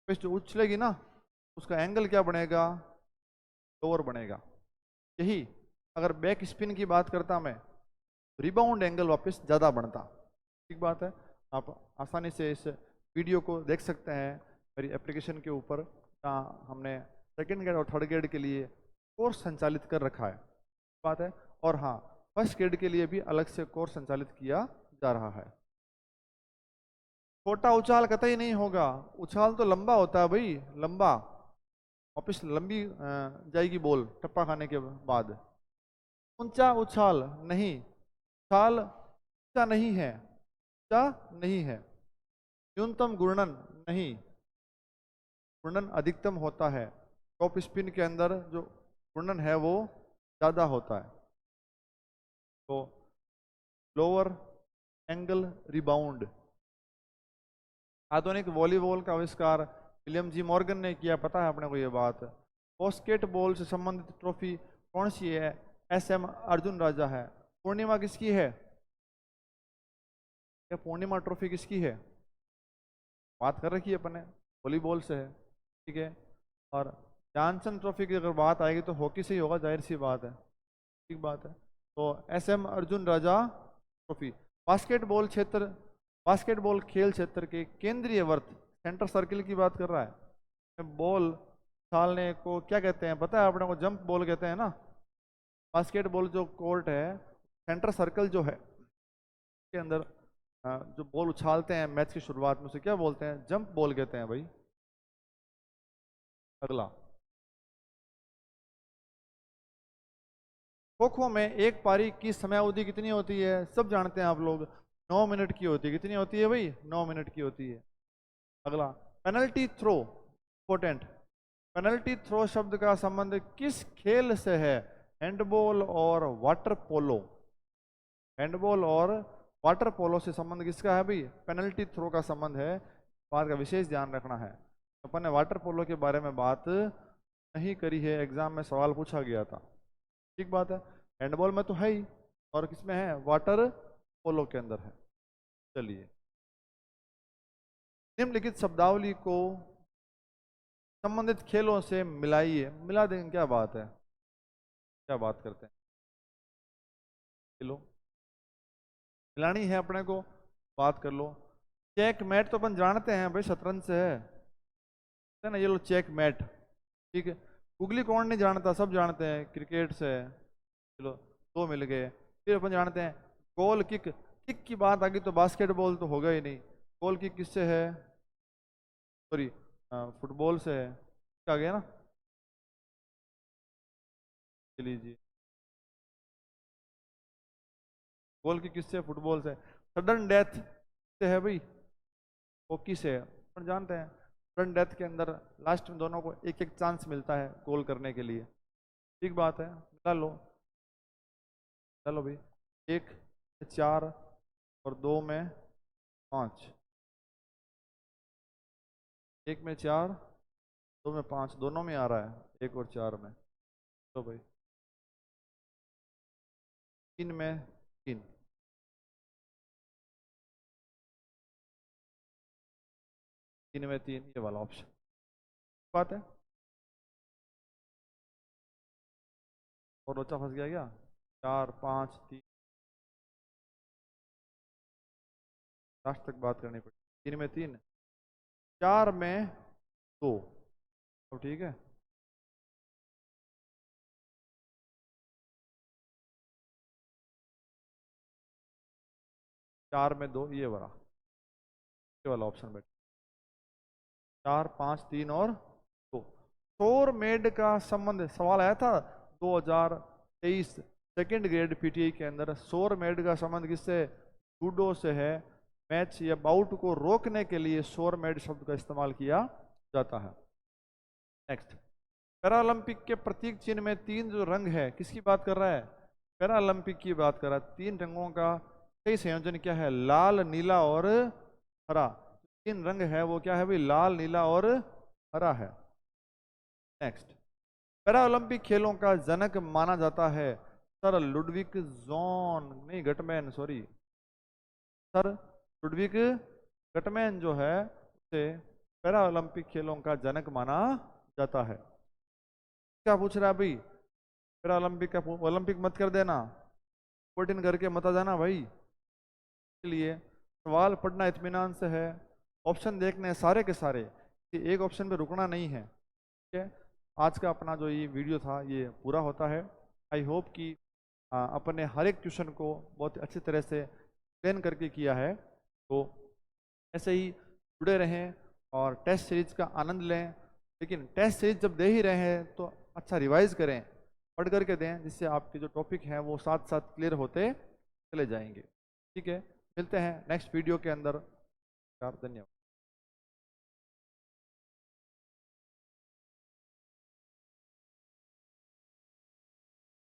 फिर जो उछलेगी ना उसका एंगल क्या बनेगा, लोअर बनेगा। यही अगर बैक स्पिन की बात करता मैं, रिबाउंड एंगल वापस ज़्यादा बनता। ठीक बात है। आप आसानी से इस वीडियो को देख सकते हैं मेरी एप्लीकेशन के ऊपर, जहाँ हमने सेकेंड ग्रेड और थर्ड ग्रेड के लिए कोर्स संचालित कर रखा है। बात है, और हाँ फर्स्ट ग्रेड के लिए भी अलग से कोर्स संचालित किया जा रहा है। छोटा उछाल कतई नहीं होगा, उछाल तो लंबा होता है भाई, लंबा वापिस लंबी जाएगी बॉल टप्पा खाने के बाद। ऊंचा उछाल नहीं, उछाल ऊंचा नहीं है, ऊंचा नहीं है। न्यूनतम घूर्णन नहीं, घूर्णन अधिकतम होता है। टॉप स्पिन के अंदर जो घूर्णन है वो ज़्यादा होता है। तो लोअर एंगल रिबाउंड। आधुनिक वॉलीबॉल का आविष्कार विलियम जी मॉर्गन ने किया, पता है अपने को ये बात। बास्केटबॉल से संबंधित ट्रॉफी कौन सी है? SM अर्जुन राजा है। पूर्णिमा किसकी है? क्या पूर्णिमा ट्रॉफी किसकी है? बात कर रखी है अपने, वॉलीबॉल से है, ठीक है। और ध्यानचंद ट्रॉफी की अगर बात आएगी तो हॉकी से ही होगा, जाहिर सी बात है, ठीक बात है। तो SM अर्जुन राजा ट्रॉफी। बास्केटबॉल क्षेत्र, बास्केटबॉल खेल क्षेत्र के केंद्रीय वर्त, सेंटर सर्किल की बात कर रहा है। बॉल डालने को क्या कहते हैं पता है अपने को? जंप बॉल कहते हैं ना। बास्केटबॉल जो कोर्ट है, सेंटर सर्कल जो है के अंदर जो बॉल उछालते हैं मैच की शुरुआत में, उसे क्या बोलते हैं? जंप बॉल कहते हैं भाई। अगला, खो खो में एक पारी की समयावधि कितनी होती है? सब जानते हैं आप लोग, 9 मिनट की होती है। कितनी होती है भाई? 9 मिनट की होती है। अगला, penalty throw, important. Penalty throw शब्द का संबंध किस खेल से है? हैंडबॉल और वाटर पोलो। हैंडबॉल और वाटर पोलो से संबंध किसका है भाई? पेनल्टी थ्रो का संबंध है। बात का विशेष ध्यान रखना है। अपन ने वाटर पोलो के बारे में बात नहीं करी है, एग्जाम में सवाल पूछा गया था, ठीक बात है। हैंडबॉल में तो है ही, और किसमें है? वाटर पोलो के अंदर है। चलिए, निम्नलिखित शब्दावली को संबंधित खेलों से मिलाइए। मिला देंगे, क्या बात है, क्या बात करते हैं? चलो, मिलानी है अपने को, बात कर लो। चेक मैट तो अपन जानते हैं भाई, शतरंज से है ना। ये लो चेक मैट, ठीक है। गुगली कौन नहीं जानता, सब जानते हैं, क्रिकेट से है। चलो, दो मिल गए। फिर अपन जानते हैं गोल किक। किक की बात आ गई तो बास्केटबॉल तो होगा ही नहीं। गोल किक किससे है? सॉरी, फुटबॉल से है। आ गया ना। चलिए जी, गोल किक किससे? फुटबॉल से। सडन डेथ से है भाई, हॉकी से है। अपन जानते हैं सडन डेथ के अंदर लास्ट में दोनों को एक एक चांस मिलता है गोल करने के लिए, ठीक बात है। चलो, चलो भाई, 1 में 4 और 2 में 5। 1 में 4, 2 में 5, दोनों में आ रहा है, 1 और 4 में। तो भाई 3 में 3, 3 में 3, ये वाला ऑप्शन बात है। और लोचा फंस गया क्या? 4 5 3, लास्ट तक बात करनी पड़ी। 3 में 3, 4 में 2, तो ठीक है। 4 में 2, ये वाला ऑप्शन बैठ। 4 5 3 और 2। शोर मेड का संबंध, सवाल आया था 2023 सेकेंड ग्रेड PTI के अंदर। शोर मेड का संबंध किससे? जूडो से है। मैच या बाउट को रोकने के लिए शोर मेड शब्द का इस्तेमाल किया जाता है। नेक्स्ट, पैरालंपिक के प्रतीक चिन्ह में 3 जो रंग है, किसकी बात कर रहा है? पैरालंपिक की बात कर रहा है। 3 रंगों का सही संयोजन क्या है? लाल, नीला और हरा। 3 रंग है वो क्या है भाई? लाल, नीला और हरा है। नेक्स्ट, पैरालंपिक खेलों का जनक माना जाता है सर लुडविक जॉन, नहीं Guttmann, sorry, sir Ludwig Guttmann जो है उसे पैरालंपिक खेलों का जनक माना जाता है। क्या पूछ रहा है भाई? पैरालंपिक का ओलंपिक मत कर देना, 14 करके मत आ जाना भाई। इसलिए सवाल पढ़ना इत्मीनान से है, ऑप्शन देखने हैं सारे के सारे, कि एक ऑप्शन पे रुकना नहीं है, ठीक है। आज का अपना जो ये वीडियो था ये पूरा होता है। आई होप कि अपने हर एक क्वेश्चन को बहुत अच्छी तरह से एक्सप्लेन करके किया है। तो ऐसे ही जुड़े रहें और टेस्ट सीरीज का आनंद लें। लेकिन टेस्ट सीरीज जब दे ही रहे हैं तो अच्छा रिवाइज करें, पढ़ करके दें, जिससे आपके जो टॉपिक हैं वो साथ साथ क्लियर होते चले जाएंगे, ठीक है। मिलते हैं नेक्स्ट वीडियो के अंदर। धन्यवाद।